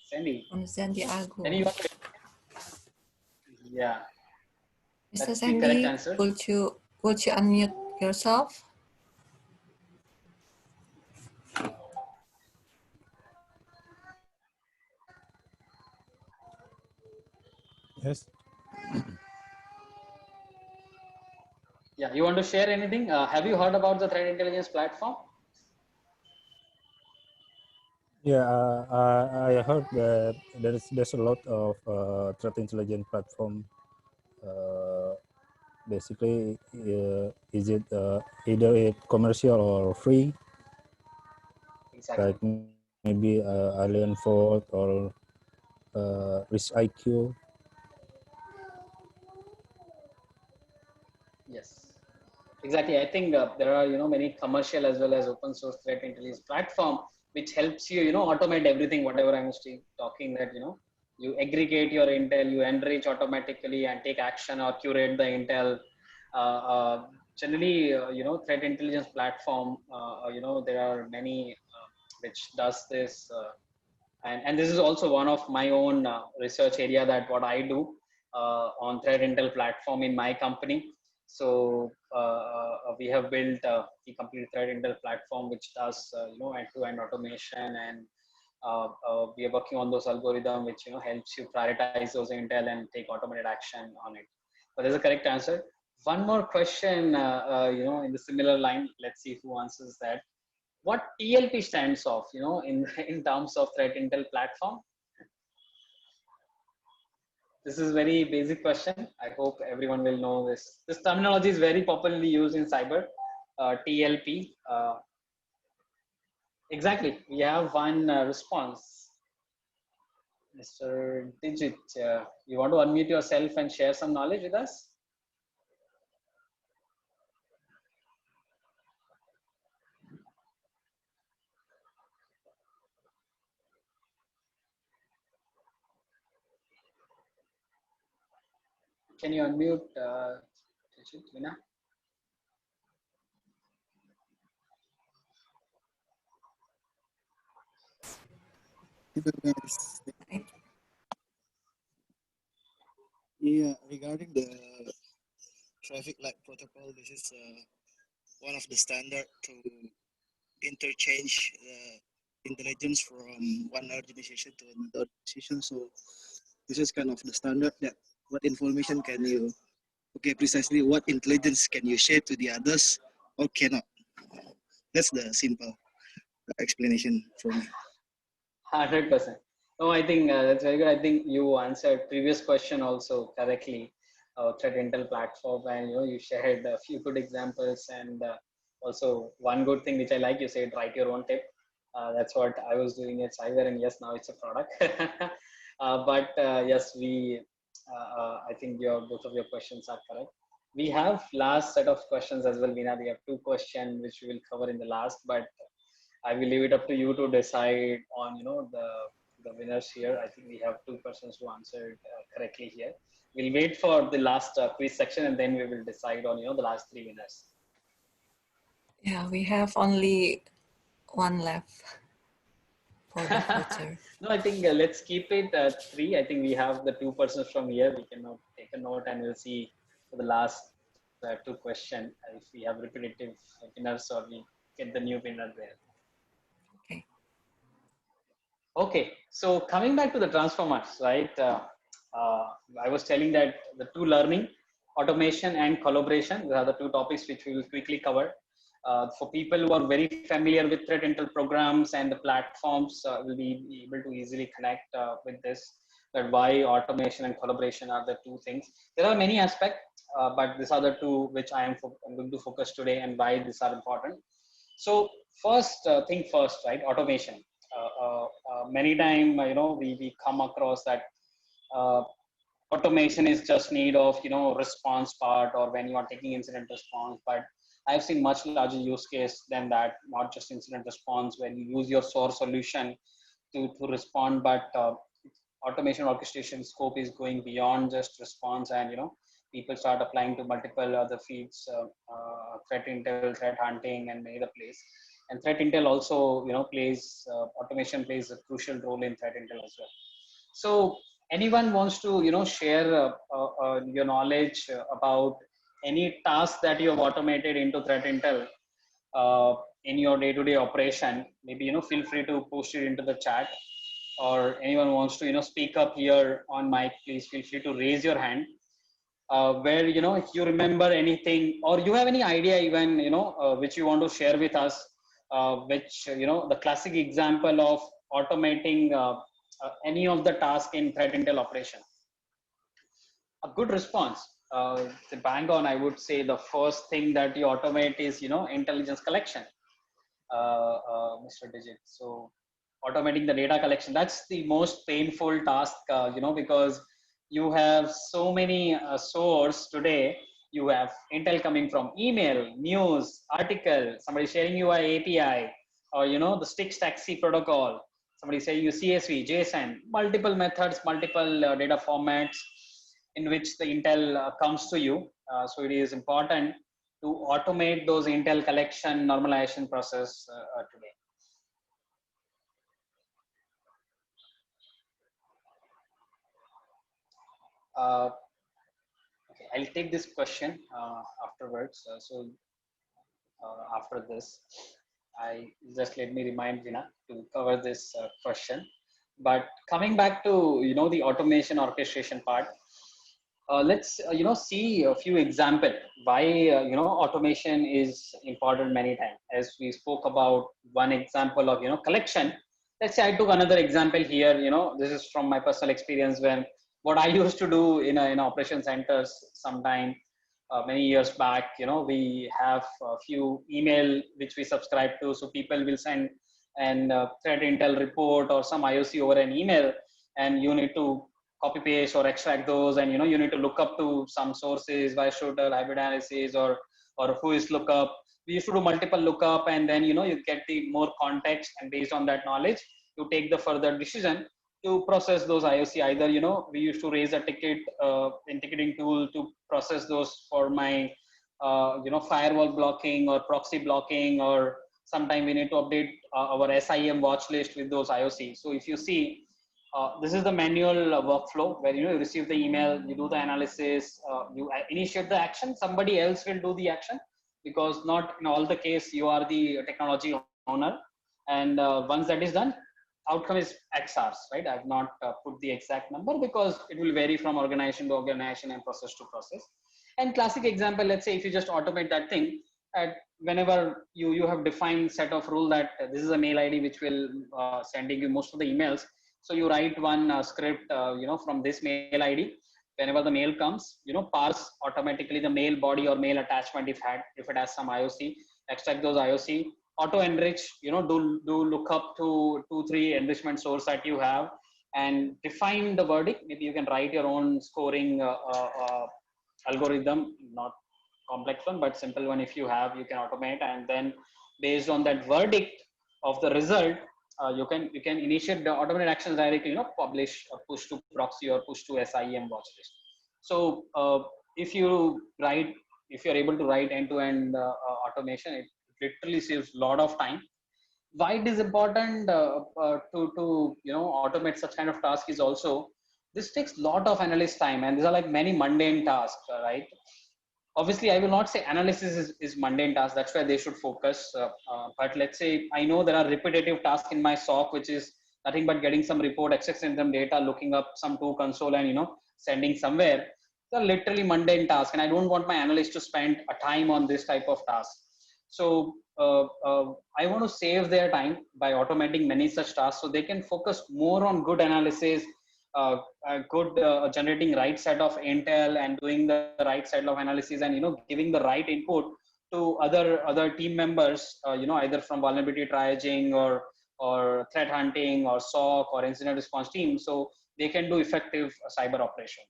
Sandy. From Santiago. Anyone? Yeah, Mr. that's the correct Sandy, answer. would you unmute yourself? Yes. Yeah, you want to share anything? Have you heard about the threat intelligence platform? Yeah, I heard that there's a lot of threat intelligence platform. Basically, is it either it commercial or free? Exactly. Like maybe Alien Fort or Risk IQ. Yes, exactly. I think there are many commercial as well as open source threat intelligence platform which helps you automate everything. Whatever I'm still talking that you aggregate your intel, you enrich automatically and take action or curate the intel. Generally, threat intelligence platform. There are many which does this. And this is also one of my own research area that what I do on threat intel platform in my company. So we have built the complete threat intel platform which does end-to-end automation, and we are working on those algorithm which helps you prioritize those intel and take automated action on it. But there's a correct answer. One more question in the similar line. Let's see who answers that. What TLP stands of, in terms of threat intel platform? This is very basic question. I hope everyone will know this. This terminology is very popularly used in cyber. TLP. Exactly. We have one response. Mr. Digit, you want to unmute yourself and share some knowledge with us? Can you unmute Digit, Vina? Yeah, regarding the traffic light protocol, this is one of the standard to interchange intelligence from one organization to another organization. So this is kind of the standard that what information can you, okay, precisely what intelligence can you share to the others or cannot. That's the simple explanation for me. 100%. No, I think that's very good. I think you answered previous question also correctly. Threat intel platform, and you shared a few good examples, and also one good thing which I like, you said write your own tip. That's what I was doing at Cyber, and yes, now it's a product. But yes, I think both of your questions are correct. We have last set of questions as well, Veena. We have two questions which we will cover in the last, but I will leave it up to you to decide on the winners here. I think we have two persons who answered correctly here. We'll wait for the last quiz section, and then we will decide on the last three winners. Yeah, we have only one left for the future. No, I think let's keep it three. I think we have the two persons from here. We can now take a note, and we'll see for the last two questions if we have repetitive winners or we get the new winner there. Okay. Okay, so coming back to the transformers, right? I was telling that the two learning, automation and collaboration, are the two topics which we will quickly cover. For people who are very familiar with threat intel programs and the platforms, will be able to easily connect with this. That why automation and collaboration are the two things. There are many aspects, but these are the two which I'm going to focus today, and why these are important. So first thing first, right? Automation. Many times, we come across that automation is just need of response part, or when you are taking incident response. But I've seen much larger use case than that. Not just incident response when you use your source solution to respond, but automation orchestration scope is going beyond just response, and people start applying to multiple other fields, threat intel, threat hunting, and many other place. And threat intel also, plays automation plays a crucial role in threat intel as well. So anyone wants to, share your knowledge about any task that you have automated into threat intel in your day-to-day operation? Maybe, feel free to post it into the chat, or anyone wants to, speak up here on mic, please feel free to raise your hand. Where, if you remember anything, or you have any idea even, which you want to share with us, which, the classic example of automating any of the task in threat intel operation. A good response. The bang on, I would say the first thing that you automate is, intelligence collection, Mr. Digit. So automating the data collection, that's the most painful task, because you have so many source today. You have intel coming from email, news, article, somebody sharing you an API, or, the Stix taxi protocol, somebody saying you CSV, JSON, multiple methods, multiple data formats in which the intel comes to you. So it is important to automate those intel collection normalization process today. Okay, I'll take this question afterwards. After this, just let me remind Vina to cover this question. But coming back to, the automation orchestration part, let's see a few examples why automation is important many times. As we spoke about one example of collection, let's say I took another example here. This is from my personal experience, when what I used to do in operation centers sometime many years back. We have a few email which we subscribe to, so people will send an threat intel report or some IOC over an email, and you need to copy paste or extract those, and you need to look up to some sources, Weisschluter, hybrid analysis, or who is lookup. We used to do multiple lookup, and then you get the more context, and based on that knowledge you take the further decision to process those IOC. Either we used to raise a ticket in ticketing tool to process those for my firewall blocking or proxy blocking, or sometime we need to update our SIEM watch list with those IOC. So if you see, this is the manual workflow where you receive the email, you do the analysis, you initiate the action, somebody else will do the action, because not in all the case you are the technology owner. And once that is done, outcome is X hours, right? I've not put the exact number because it will vary from organization to organization and process to process. And classic example, let's say if you just automate that thing, whenever you have defined set of rule that this is a mail ID which will sending you most of the emails. So you write one script, from this mail ID. Whenever the mail comes, parse automatically the mail body or mail attachment if it has some IOC, extract those IOC, auto enrich, do look up to 2-3 enrichment source that you have, and define the verdict. Maybe you can write your own scoring algorithm, not complex one, but simple one. If you have, you can automate, and then based on that verdict of the result, you can initiate the automated actions directly, publish or push to proxy or push to SIEM watch list. So if you're able to write end-to-end automation, it literally saves a lot of time. Why it is important to automate such kind of task is also, this takes a lot of analyst time, and these are like many mundane tasks, right? Obviously, I will not say analysis is mundane task. That's where they should focus. But let's say I know there are repetitive tasks in my SOC, which is nothing but getting some report, accessing some data, looking up some to console, and sending somewhere. They're literally mundane tasks, and I don't want my analyst to spend a time on this type of task. So I want to save their time by automating many such tasks, so they can focus more on good analysis, generating right set of intel and doing the right set of analysis, and giving the right input to other team members, either from vulnerability triaging or threat hunting or SOC or incident response team, so they can do effective cyber operations.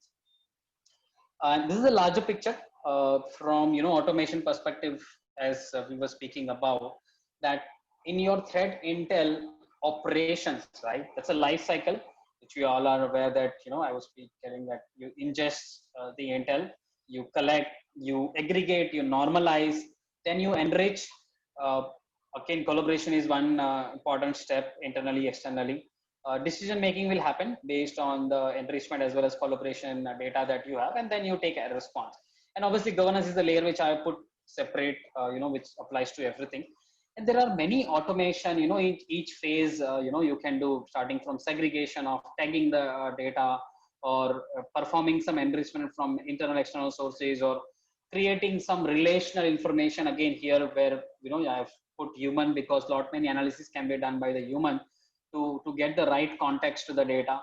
And this is a larger picture from automation perspective, as we were speaking about, that in your threat intel operations, right? That's a life cycle which we all are aware that I was telling that you ingest the intel, you collect, you aggregate, you normalize, then you enrich. Again, collaboration is one important step internally, externally. Decision making will happen based on the enrichment as well as collaboration data that you have, and then you take a response. And obviously, governance is the layer which I put separate, which applies to everything. And there are many automation, each phase, you can do, starting from segregation of tagging the data, or performing some enrichment from internal external sources, or creating some relational information. Again, here where I've put human, because lot many analysis can be done by the human to get the right context to the data.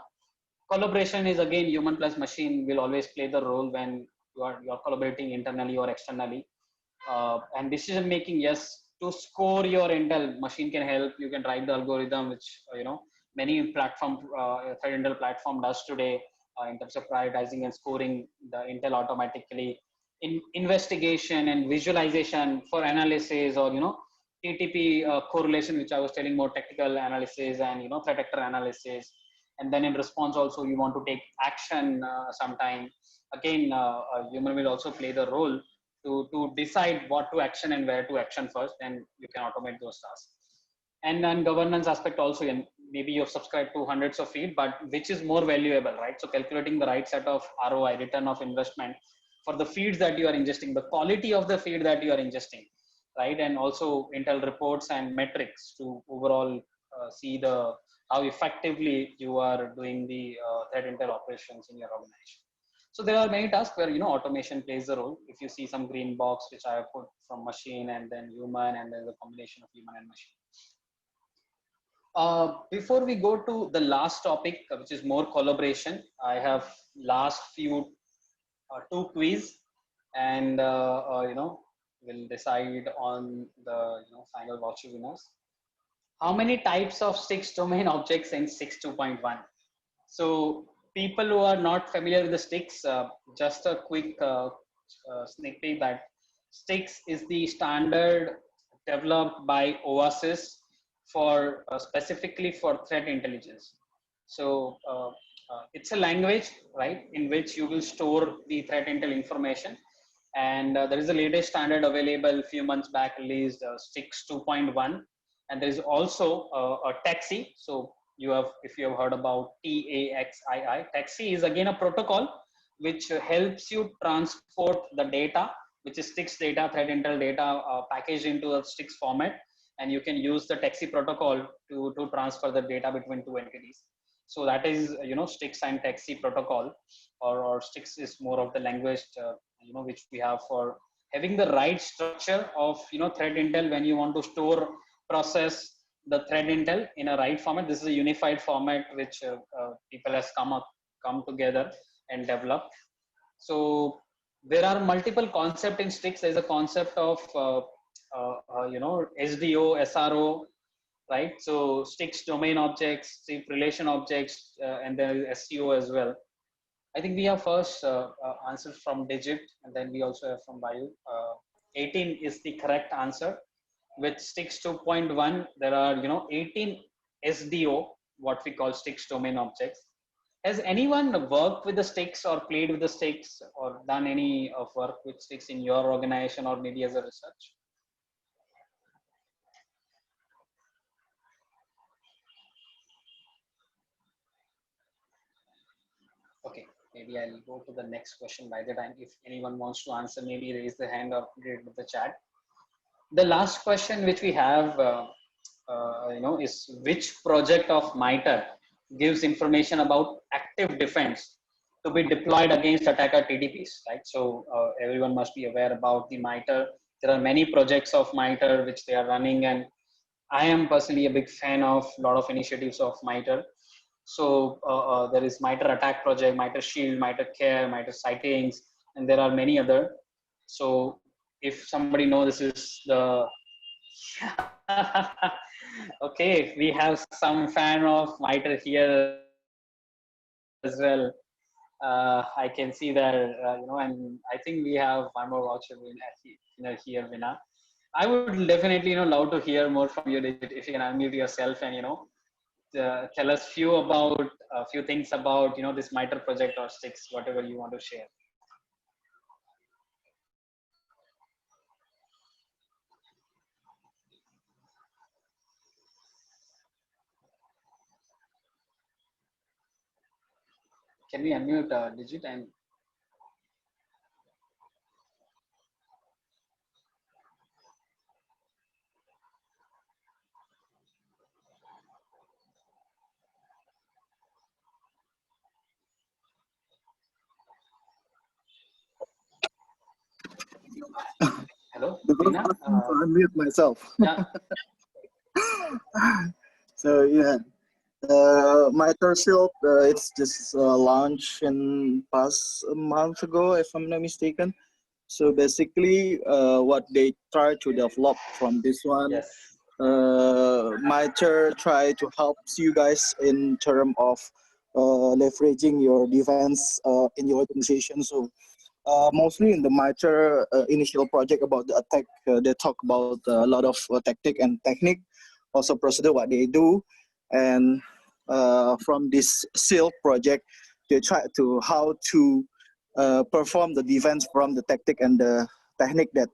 Collaboration is again human plus machine will always play the role when you're collaborating internally or externally. And decision making, yes, to score your intel, machine can help. You can write the algorithm, which many platform threat intel platform does today, in terms of prioritizing and scoring the intel automatically. In investigation and visualization for analysis, or TTP correlation, which I was telling, more technical analysis, and threat actor analysis. And then in response also, you want to take action sometime. Again, a human will also play the role to decide what to action and where to action first, and you can automate those tasks. And then governance aspect also, and maybe you've subscribed to hundreds of feed, but which is more valuable, right? So calculating the right set of ROI, return of investment, for the feeds that you are ingesting, the quality of the feed that you are ingesting, right? And also Intel reports and metrics to overall see how effectively you are doing the threat intel operations in your organization. So there are many tasks where automation plays a role. If you see some green box, which I have put from machine and then human, and then the combination of human and machine. Before we go to the last topic, which is more collaboration, I have last few two quiz, and we'll decide on the final voucher winners. How many types of STIX domain objects in STIX 2.1? So people who are not familiar with the STIX, just a quick sneak peek that STIX is the standard developed by OASIS for specifically for threat intelligence. So it's a language, right, in which you will store the threat intel information. And there is a latest standard available a few months back released, STIX 2.1. And there is also a TAXII. So if you have heard about TAXII, TAXII is again a protocol which helps you transport the data, which is STIX data, threat intel data, packaged into a STIX format. And you can use the TAXII protocol to transfer the data between two entities. So that is, STIX and TAXII protocol, or STIX is more of the language, which we have for having the right structure of, threat intel when you want to store, process the threat intel in a right format. This is a unified format which people has come together and developed. So there are multiple concepts in STIX. There's a concept of SDO, SRO, right? So STIX domain objects, STIX relation objects, and then SCO as well. I think we have first answers from Digit, and then we also have from Vayu. 18 is the correct answer. With STIX 2.1, there are 18 SDO, what we call STIX domain objects. Has anyone worked with the STIX or played with the STIX or done any of work with STIX in your organization or maybe as a research? Okay, maybe I'll go to the next question by the time. If anyone wants to answer, maybe raise the hand or put it with the chat. The last question which we have, is which project of MITRE gives information about active defense to be deployed against attacker TTPs, right? So everyone must be aware about the MITRE. There are many projects of MITRE which they are running, and I am personally a big fan of a lot of initiatives of MITRE. So there is MITRE Attack Project, MITRE Shield, MITRE Care, MITRE Sightings, and there are many other. So if somebody knows, this is the okay, we have some fan of MITRE here as well. I can see that, and I think we have one more voucher here, Vina. I would definitely, love to hear more from you, if you can unmute yourself and, tell us a few things about, this MITRE project or STIX, whatever you want to share. Can we unmute Digit and hello, The first Veena? person to unmute myself. Yeah. So yeah, my third shield, it's just launched in past a month ago, if I'm not mistaken. So basically, what they try to develop from this one, Yes. MITRE try to help you guys in term of leveraging your defense in your organization. So mostly in the MITRE initial project about the attack, they talk about a lot of tactic and technique, also procedure what they do, and from this SEAL project, they try to how to perform the defense from the tactic and the technique that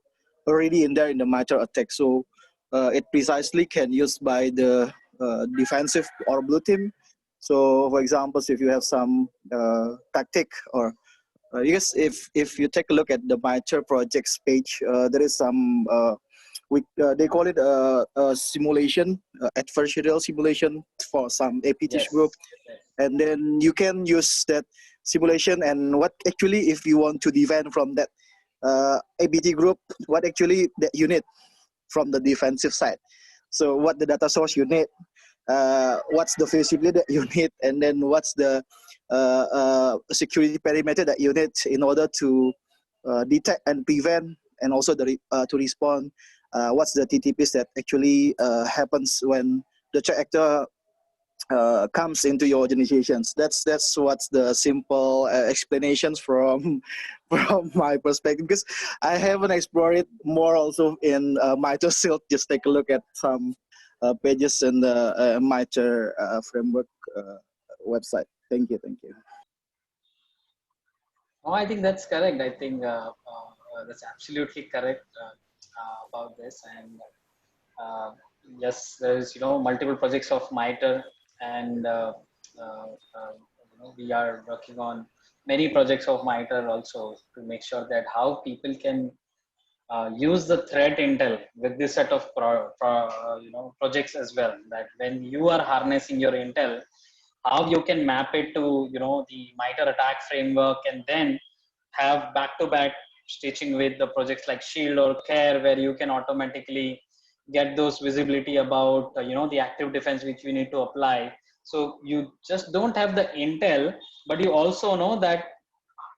already in there in the MITRE attack. So it precisely can use by the defensive or blue team. So for example, if you have some tactic or yes, if you take a look at the MITRE projects page, there is some they call it a simulation, adversarial simulation for some APTH Yes. group, Yes. and then you can use that simulation and what actually if you want to defend from that APT group, what actually that you need from the defensive side. So what the data source you need, what's the visibility that you need, and then what's the security perimeter that you need in order to detect and prevent, and also to respond. What's the TTPs that actually happens when the threat actor comes into your organizations. That's what's the simple explanations from from my perspective, because I haven't explored it more also in MITRE SILT. Just take a look at some pages in the MITRE framework website. Thank you. No, I think that's correct. I think that's absolutely correct about this. And yes, there's multiple projects of MITRE, and we are working on many projects of MITRE also to make sure that how people can use the threat intel with this set of projects as well. That when you are harnessing your intel, how you can map it to the MITRE attack framework, and then have back-to-back stitching with the projects like Shield or Care, where you can automatically get those visibility about the active defense which we need to apply. So you just don't have the intel, but you also know that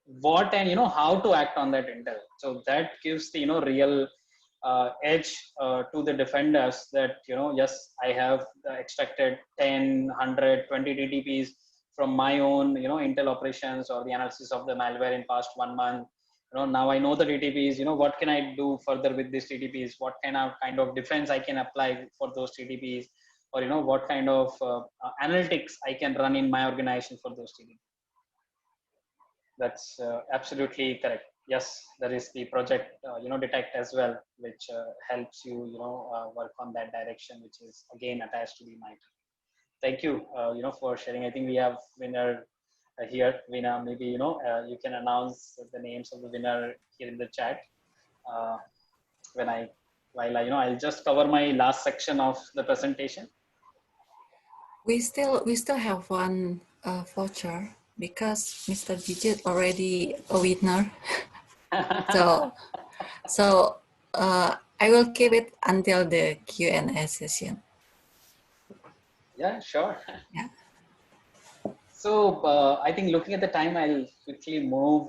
what and how to act on that intel. So that gives the real edge to the defenders, that yes, I have extracted 10, 100, 20 TTPs from my own intel operations or the analysis of the malware in past 1 month. Now I know the TTPs. What can I do further with these TTPs? What kind of defense I can apply for those TTPs, or what kind of analytics I can run in my organization for those TTPs. That's absolutely correct. Yes, there is the project, Detect as well, which helps you, work on that direction, which is again attached to the MITRE. Thank you, for sharing. I think we have winner here. Veena, maybe you can announce the names of the winner here in the chat. When I, while I'll just cover my last section of the presentation. We still have one voucher because Mr. Digit already a winner. So I will keep it until the Q&A session. Yeah, sure. Yeah. So I think looking at the time, I'll quickly move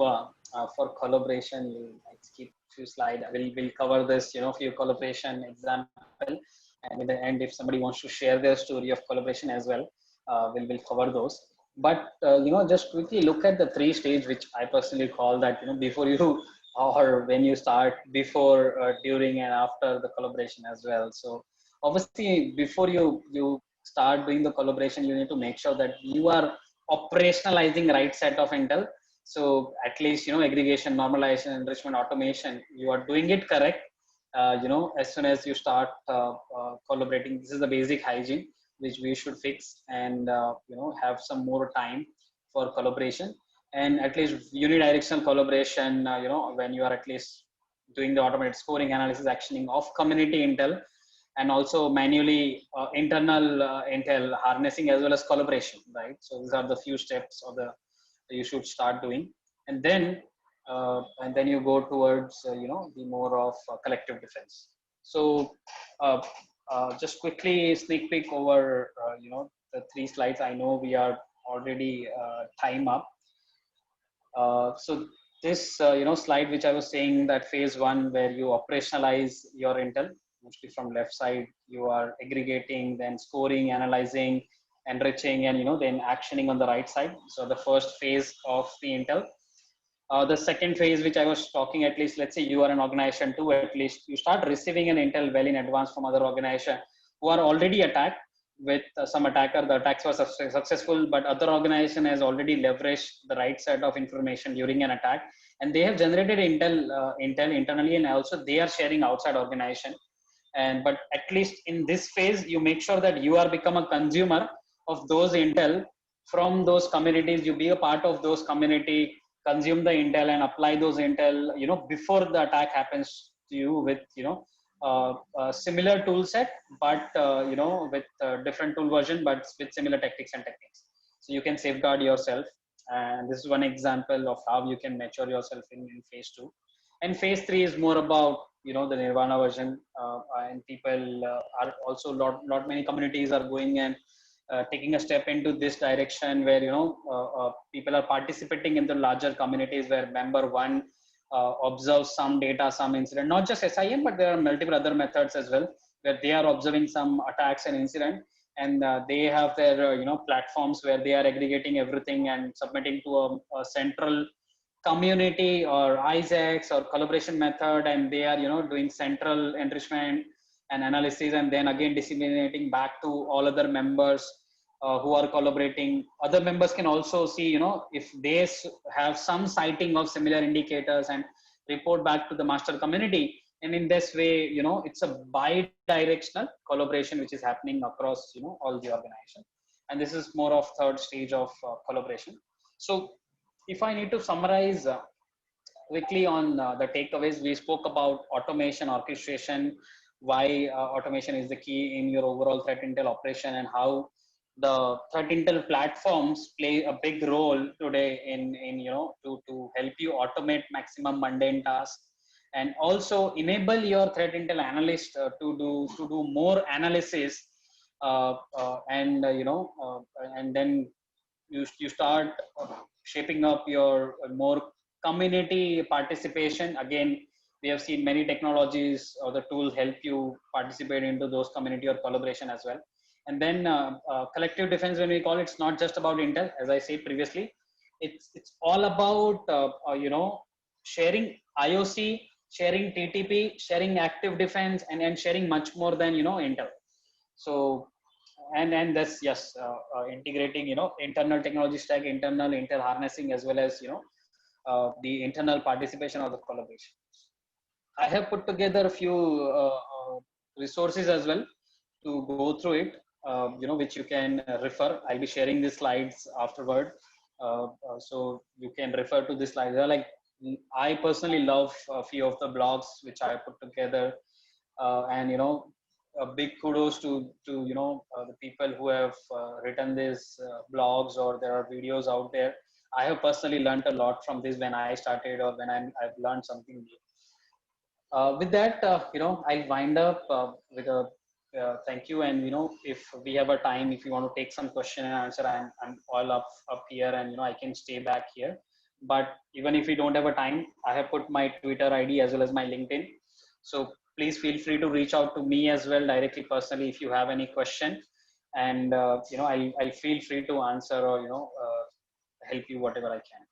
for collaboration. Let's keep few slides. We'll cover this, few collaboration example, and in the end, if somebody wants to share their story of collaboration as well, we'll cover those. But just quickly look at the 3 stage, which I personally call that before you or when you start, before, during, and after the collaboration as well. So obviously, before you start doing the collaboration, you need to make sure that you are operationalizing right set of intel. So at least aggregation, normalization, enrichment, automation, you are doing it correct. As soon as you start collaborating, this is the basic hygiene which we should fix, and have some more time for collaboration, and at least unidirectional collaboration, when you are at least doing the automated scoring, analysis, actioning of community intel, and also manually internal intel harnessing as well as collaboration, right? So these are the few steps of the you should start doing, and then you go towards the more of collective defense. So just quickly sneak peek over the 3 slides. I know we are already time up. So this slide which I was saying, that phase 1 where you operationalize your intel, mostly from left side, you are aggregating, then scoring, analyzing, enriching, and then actioning on the right side. So the first phase of the intel. The second phase which I was talking, at least let's say you are an organization too, at least you start receiving an intel well in advance from other organization who are already attacked with some attacker. The attacks were successful, but other organization has already leveraged the right set of information during an attack, and they have generated intel internally, and also they are sharing outside organization. And but at least in this phase, you make sure that you are become a consumer of those intel from those communities. You be a part of those community, consume the intel and apply those intel before the attack happens to you with a similar tool set, but with different tool version, but with similar tactics and techniques, so you can safeguard yourself. And this is one example of how you can mature yourself in phase 2. And phase 3 is more about the nirvana version, and people are also lot many communities are going and taking a step into this direction, where people are participating in the larger communities, where member 1 observes some data, some incident, not just SIM, but there are multiple other methods as well, where they are observing some attacks and incident, and they have their platforms where they are aggregating everything and submitting to a central community or ISACs or collaboration method, and they are doing central enrichment and analysis, and then again disseminating back to all other members who are collaborating. Other members can also see if they have some sighting of similar indicators and report back to the master community. And in this way it's a bi-directional collaboration which is happening across all the organization, and this is more of third stage of collaboration. So if I need to summarize quickly on the takeaways, we spoke about automation, orchestration, why automation is the key in your overall threat intel operation, and how the threat intel platforms play a big role today in to help you automate maximum mundane tasks, and also enable your threat intel analyst to do more analysis, and then you start shaping up your more community participation. Again, we have seen many technologies or the tools help you participate into those community or collaboration as well. And then collective defense, when we call it, it's not just about intel, as I said previously. It's all about sharing IOC, sharing TTP, sharing active defense, and sharing much more than intel. So and that's integrating internal technology stack, internal intel harnessing, as well as the internal participation of the collaboration. I have put together a few resources as well to go through it, which you can refer. I'll be sharing the slides afterward, so you can refer to the slides. Like, I personally love a few of the blogs which I put together, and a big kudos to the people who have written these blogs, or there are videos out there. I have personally learned a lot from this when I started, or when I've learned something new. With that, I'll wind up with a thank you. And if we have a time, if you want to take some question and answer, I'm all up here, and I can stay back here. But even if we don't have a time, I have put my Twitter ID as well as my LinkedIn. So please feel free to reach out to me as well directly, personally, if you have any question, and I'll feel free to answer, or help you whatever I can.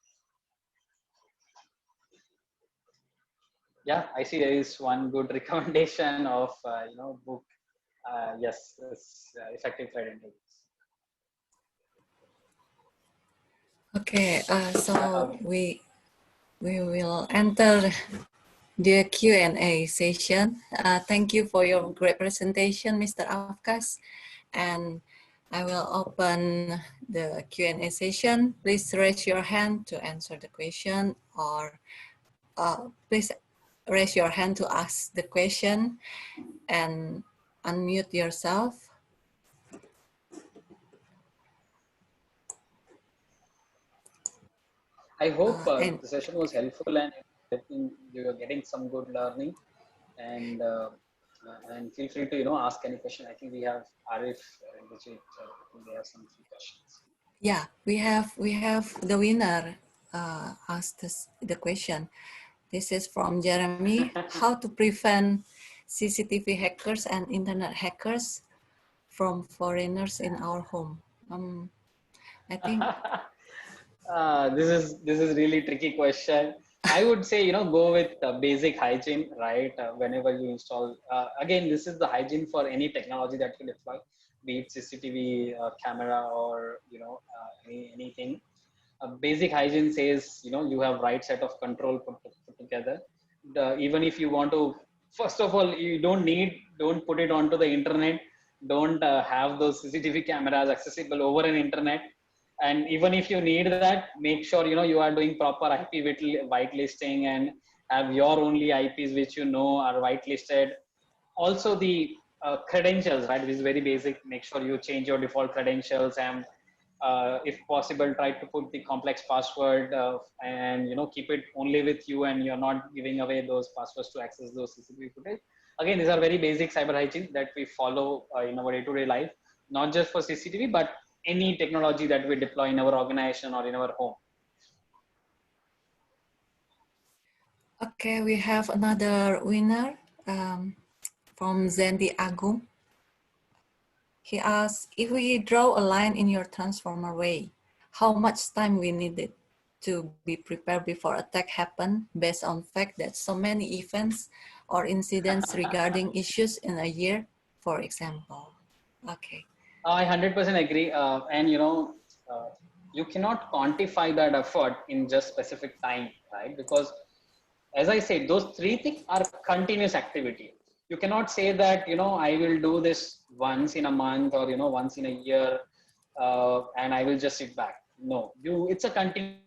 Yeah, I see there is one good recommendation of book. Yes, Effective Threat Intelligence. Okay, so we will enter the Q&A session. Thank you for your great presentation, Mr. Afkas. And I will open the Q&A session. Please raise your hand to answer the question, or please raise your hand to ask the question and unmute yourself. I hope And the session was helpful and I think you are getting some good learning. And feel free to ask any question. I think we have Arif, Vijay, I think they have some few questions. yeah, we have the winner asked the question. This is from Jeremy. How to prevent CCTV hackers and internet hackers from foreigners in our home? I think This is really tricky question. I would say go with basic hygiene, right? Whenever you install, again, this is the hygiene for any technology that you deploy, be it CCTV camera or anything. Basic hygiene says you have right set of control put together. Even if you want to, first of all, you don't put it onto the internet. Don't have those CCTV cameras accessible over an internet. And even if you need that, make sure you are doing proper IP whitelisting and have your only IPs which are whitelisted. Also the credentials, right, which is very basic. Make sure you change your default credentials, and if possible try to put the complex password and keep it only with you, and you're not giving away those passwords to access those CCTV footage. Again, these are very basic cyber hygiene that we follow in our day-to-day life, not just for CCTV but any technology that we deploy in our organization or in our home. okay, we have another winner from Zendi Agung. He asks, if we draw a line in your transformer way, how much time we needed to be prepared before attack happen, based on fact that so many events or incidents regarding issues in a year, for example? Okay. I 100% agree. And you cannot quantify that effort in just specific time, right? Because as I said, those three things are continuous activity. You cannot say that, I will do this once in a month or, once in a year, and I will just sit back. No, it's a continuous.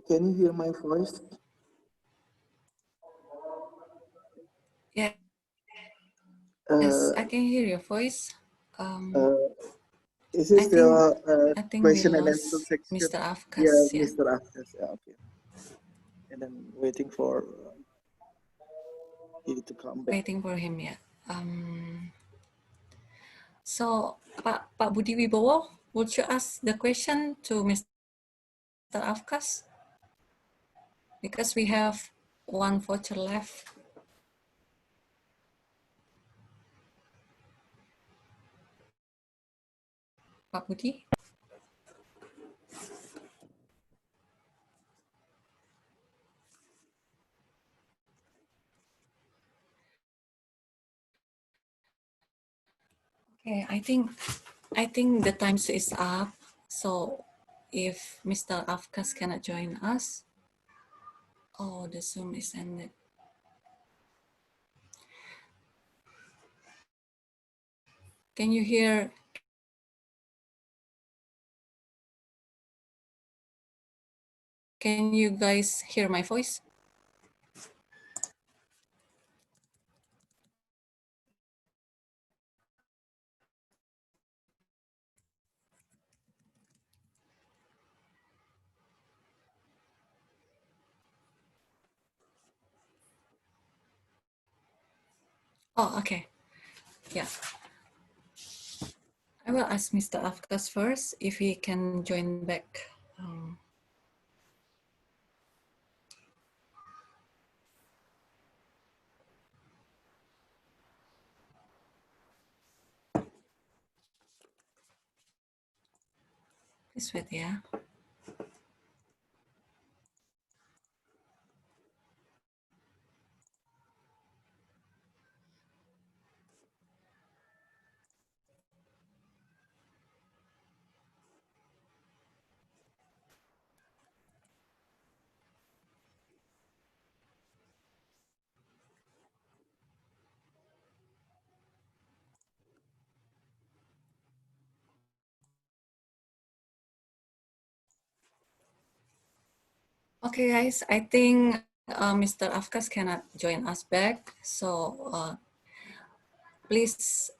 Can you hear my voice? Yeah. Yes, I can hear your voice. Is this I think we question and answer lost section? Mr. Afkas. Yeah, Mr. Afkas. Yeah, okay. And then waiting for him to come back. Waiting for him, yeah. So, Pak Budi Wibowo, would you ask the question to Mr. Afkas? Because we have one voucher left. Pak Budi? Okay, I think the time is up. So if Mr. Afkas cannot join us, oh, the Zoom is ended. Can you hear? Can you guys hear my voice? Oh, okay. Yeah. I will ask Mr. Afkas first if he can join back. Just wait, yeah. Okay, guys, I think Mr. Afkas cannot join us back. So please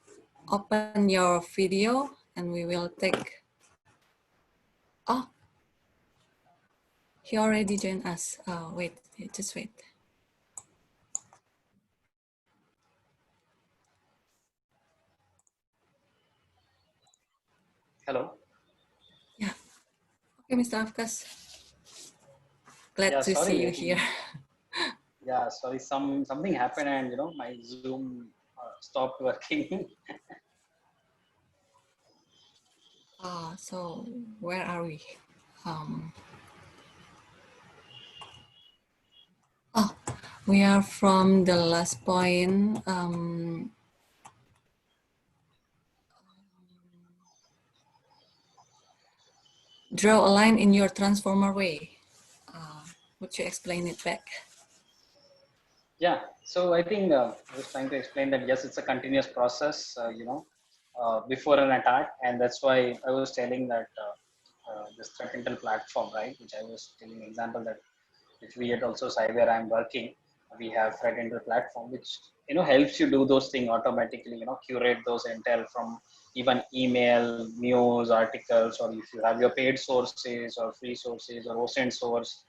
open your video and we will take, oh, he already joined us. Wait, just wait. Hello. Yeah, okay, Mr. Afkas. Glad Yeah, to sorry. see you I think, here. yeah, sorry. Something happened, and my Zoom stopped working. So where are we? Oh, we are from the last point. Draw a line in your transformer way. Would you explain it back? Yeah, so I think I was trying to explain that yes, it's a continuous process, before an attack, and that's why I was telling that this threat intel platform, right, which I was telling example that which we at also where I'm working, we have threat intel platform, which helps you do those things automatically, curate those intel from even email, news, articles, or if you have your paid sources or free sources or OSINT source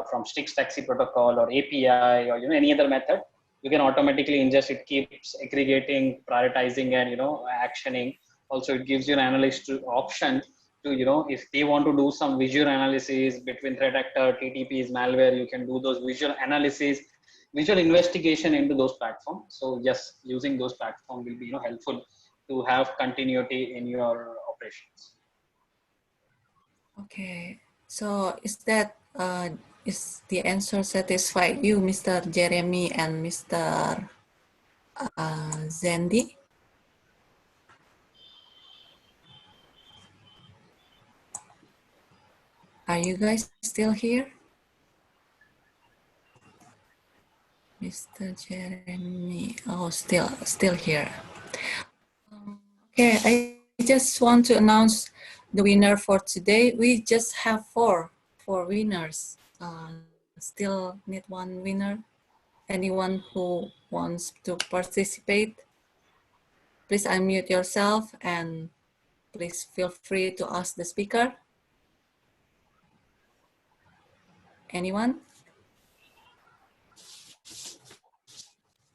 from Stix taxi protocol or API or any other method, you can automatically ingest. It keeps aggregating, prioritizing, and actioning. Also, it gives you an analyst option to if they want to do some visual analysis between threat actor, TTPs, malware, you can do those visual analysis, visual investigation into those platforms. So yes, using those platforms will be helpful to have continuity in your operations. Okay, so is the answer satisfy you, Mr. Jeremy and Mr. Zandy? Are you guys still here? Mr. Jeremy, oh, still here. Okay, I just want to announce the winner for today. We just have four winners. Still need one winner. Anyone who wants to participate, please unmute yourself and please feel free to ask the speaker. Anyone?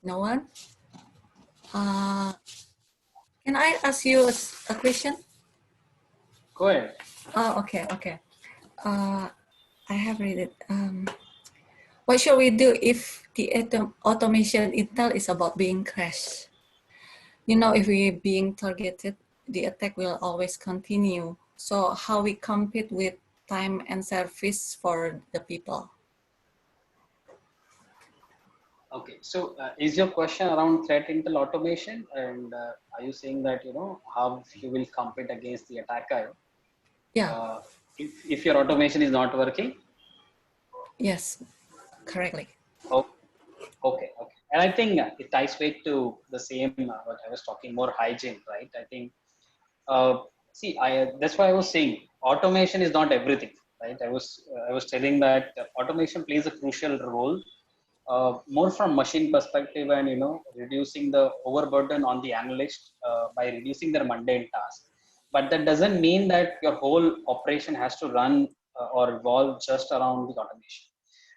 No one? Can I ask you a question? Go ahead. Oh, okay. I have read it. What shall we do if the automation intel is about being crashed? If we're being targeted, the attack will always continue. So how we compete with time and service for the people? Okay, so is your question around threat intel automation, and are you saying that how you will compete against the attacker Yeah, if your automation is not working? yes, correctly. Oh, okay. And I think it ties back to the same what I was talking, more hygiene, right? I think see, that's why I was saying automation is not everything, right? I was telling that automation plays a crucial role, more from machine perspective, and reducing the overburden on the analyst by reducing their mundane tasks. But that doesn't mean that your whole operation has to run or revolve just around the automation.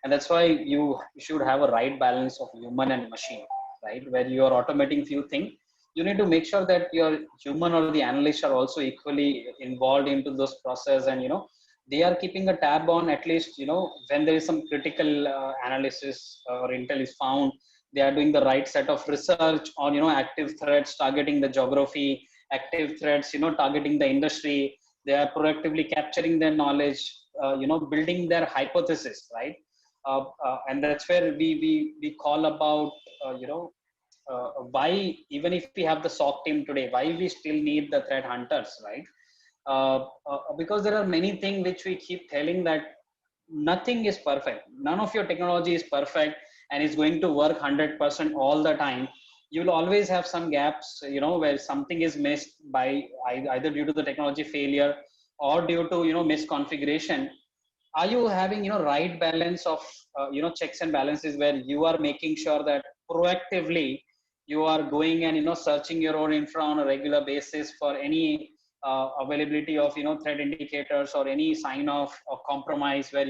And that's why you should have a right balance of human and machine, right? Where you are automating few things, you need to make sure that your human or the analysts are also equally involved into those process, and they are keeping a tab on, at least when there is some critical analysis or intel is found, they are doing the right set of research on active threats, targeting the geography, active threats, targeting the industry. They are proactively capturing their knowledge, building their hypothesis, right? And that's where we call about, why, even if we have the SOC team today, why we still need the threat hunters, right? Because there are many things which we keep telling that nothing is perfect. None of your technology is perfect and is going to work 100% all the time. You'll always have some gaps, where something is missed by either due to the technology failure or due to, misconfiguration. Are you having, right balance of, checks and balances, where you are making sure that proactively you are going and, searching your own infra on a regular basis for any availability of, threat indicators or any sign of compromise, where,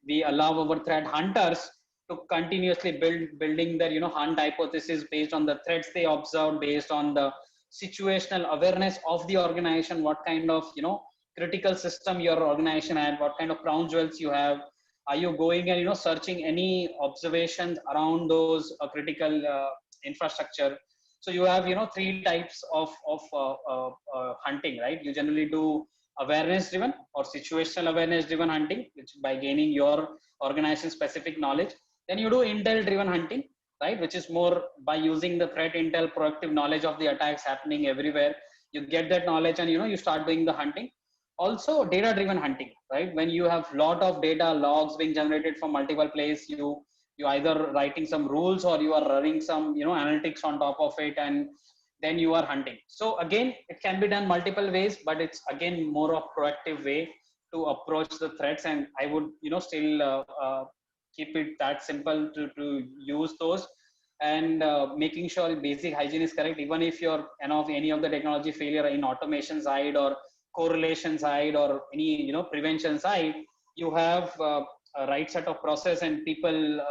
we allow our threat hunters to continuously building their, hunt hypothesis based on the threats they observe, based on the situational awareness of the organization, what kind of, critical system your organization had, what kind of crown jewels you have. Are you going and, searching any observations around those critical infrastructure? So you have, three types of hunting, right? You generally do awareness driven or situational awareness driven hunting, which by gaining your organization specific knowledge. Then you do intel driven hunting, right, which is more by using the threat intel, proactive knowledge of the attacks happening everywhere. You get that knowledge and, you start doing the hunting. Also data driven hunting, right? When you have lot of data logs being generated from multiple places, you either writing some rules or you are running some, analytics on top of it, and then you are hunting. So again, it can be done multiple ways, but it's again more of proactive way to approach the threats. And I would, still keep it that simple to use those, and making sure basic hygiene is correct. Even if you're, any of the technology failure in automation side or correlation side or any, prevention side, you have a right set of process and people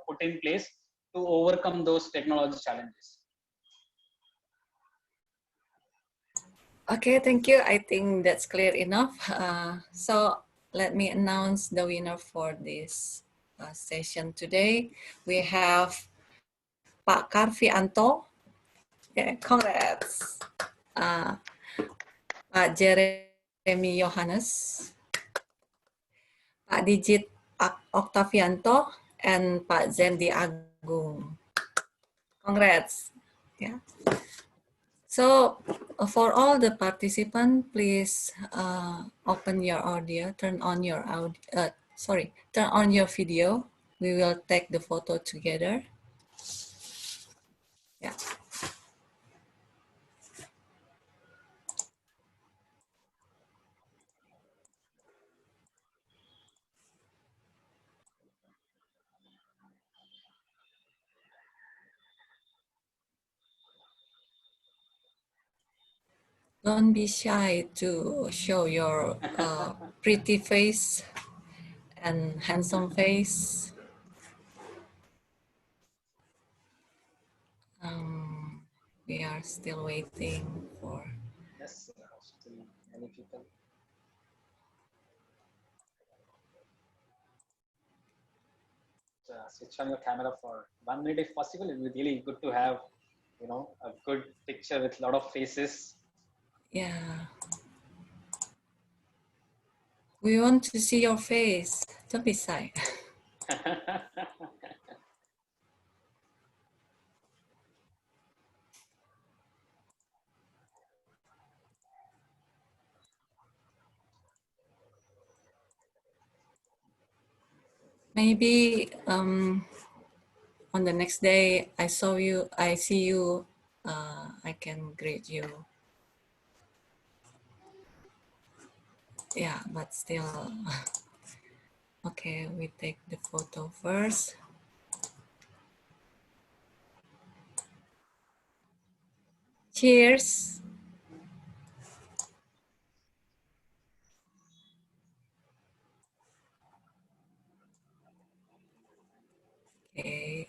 put in place to overcome those technology challenges. Okay, thank you. I think that's clear enough. So let me announce the winner for this session today. We have Pak Karvianto. Yeah, congrats. Pak Jeremy Yohanes, Pak Digit Octavianto, and Pak Zendi Agung. Congrats. Yeah. So for all the participants, please open your audio, turn on your audio, turn on your video. We will take the photo together. Yeah. Don't be shy to show your pretty face and handsome face. We are still waiting for. Yes, still many people. Switch on your camera for 1 minute if possible. It would be really good to have, a good picture with a lot of faces. Yeah. We want to see your face. Don't be shy. Maybe on the next day I see you, I can greet you. Yeah, but still, okay, we take the photo first. Cheers. Okay,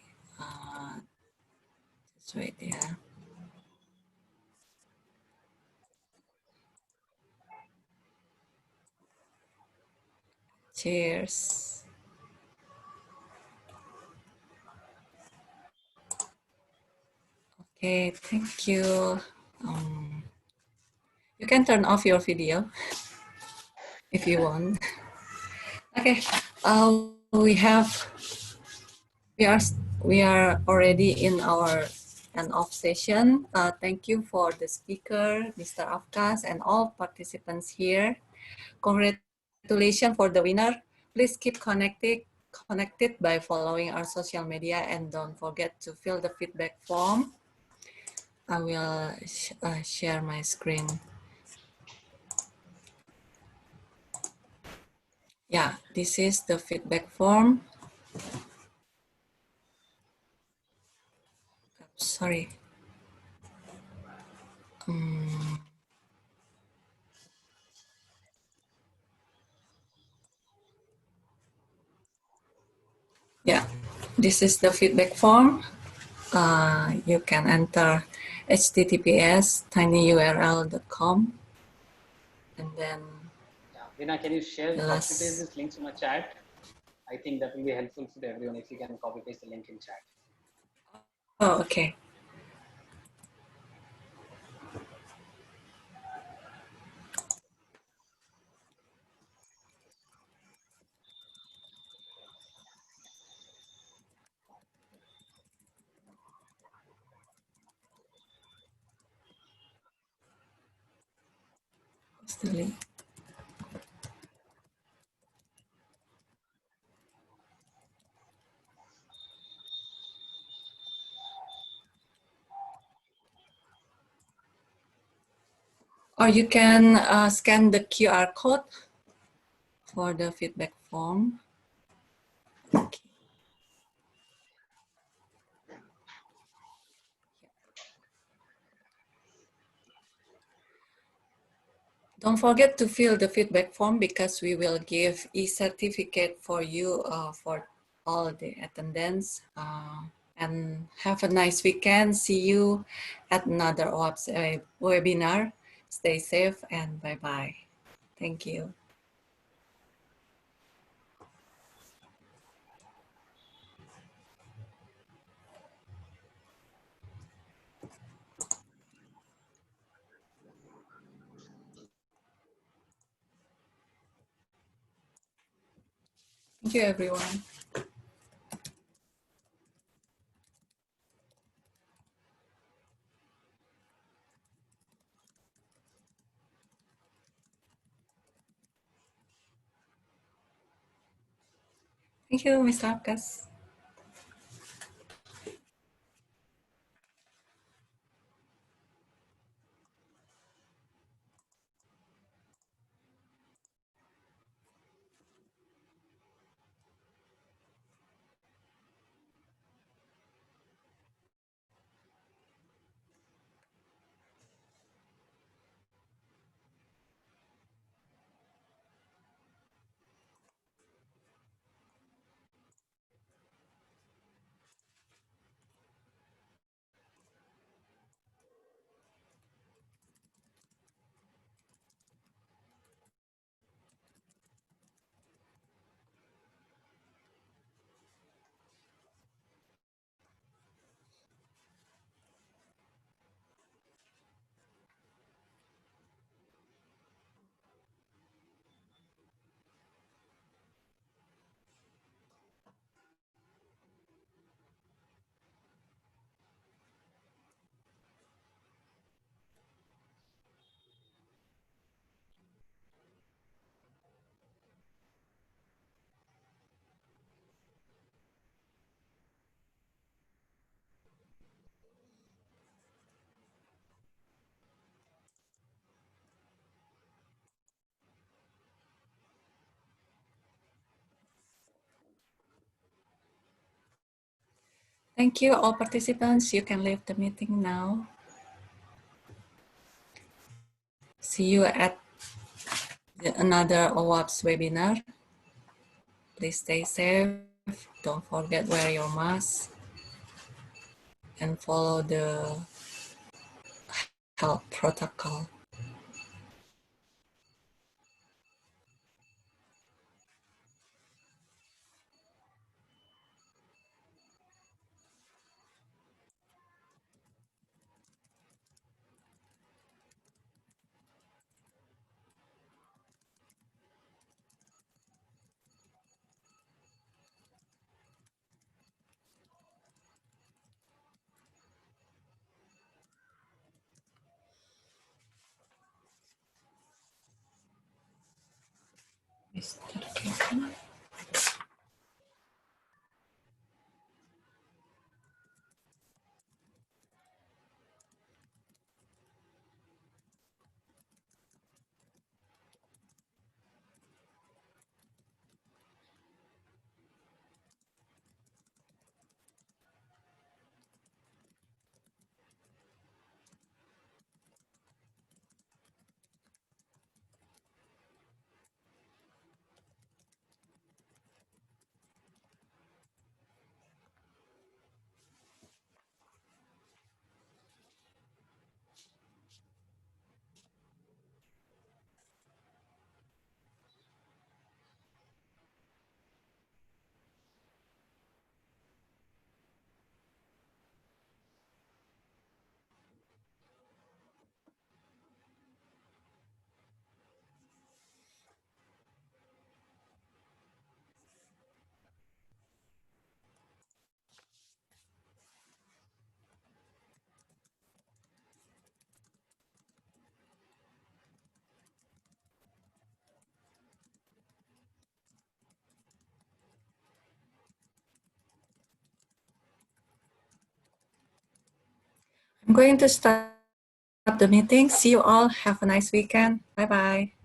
just wait, yeah. Cheers. Okay, thank you. You can turn off your video. if you want. Okay, we are we are already in our an off session. Thank you for the speaker, Mr. Afkas, and all participants here. Congratulations for the winner. Please keep connected by following our social media, and don't forget to fill the feedback form. I will share my screen. Yeah, this is the feedback form. Sorry. Yeah, this is the feedback form. You can enter https tinyurl.com and then Yeah, Vina, can you share, the copy paste last. this links in my chat? I think that will be helpful for everyone if you can copy paste the link in chat. Oh, okay. What's the link? Or you can scan the QR code for the feedback form. Okay. Don't forget to fill the feedback form because we will give e-certificate for you for all the attendance. And have a nice weekend. See you at another OAPS webinar. Stay safe and bye-bye. Thank you. Thank you, everyone. Thank you, Mr. Apkas. Thank you, all participants. You can leave the meeting now. See you at another OAPS webinar. Please stay safe. Don't forget wear your mask and follow the health protocol. Is that okay? I'm going to stop the meeting. See you all. Have a nice weekend. Bye-bye.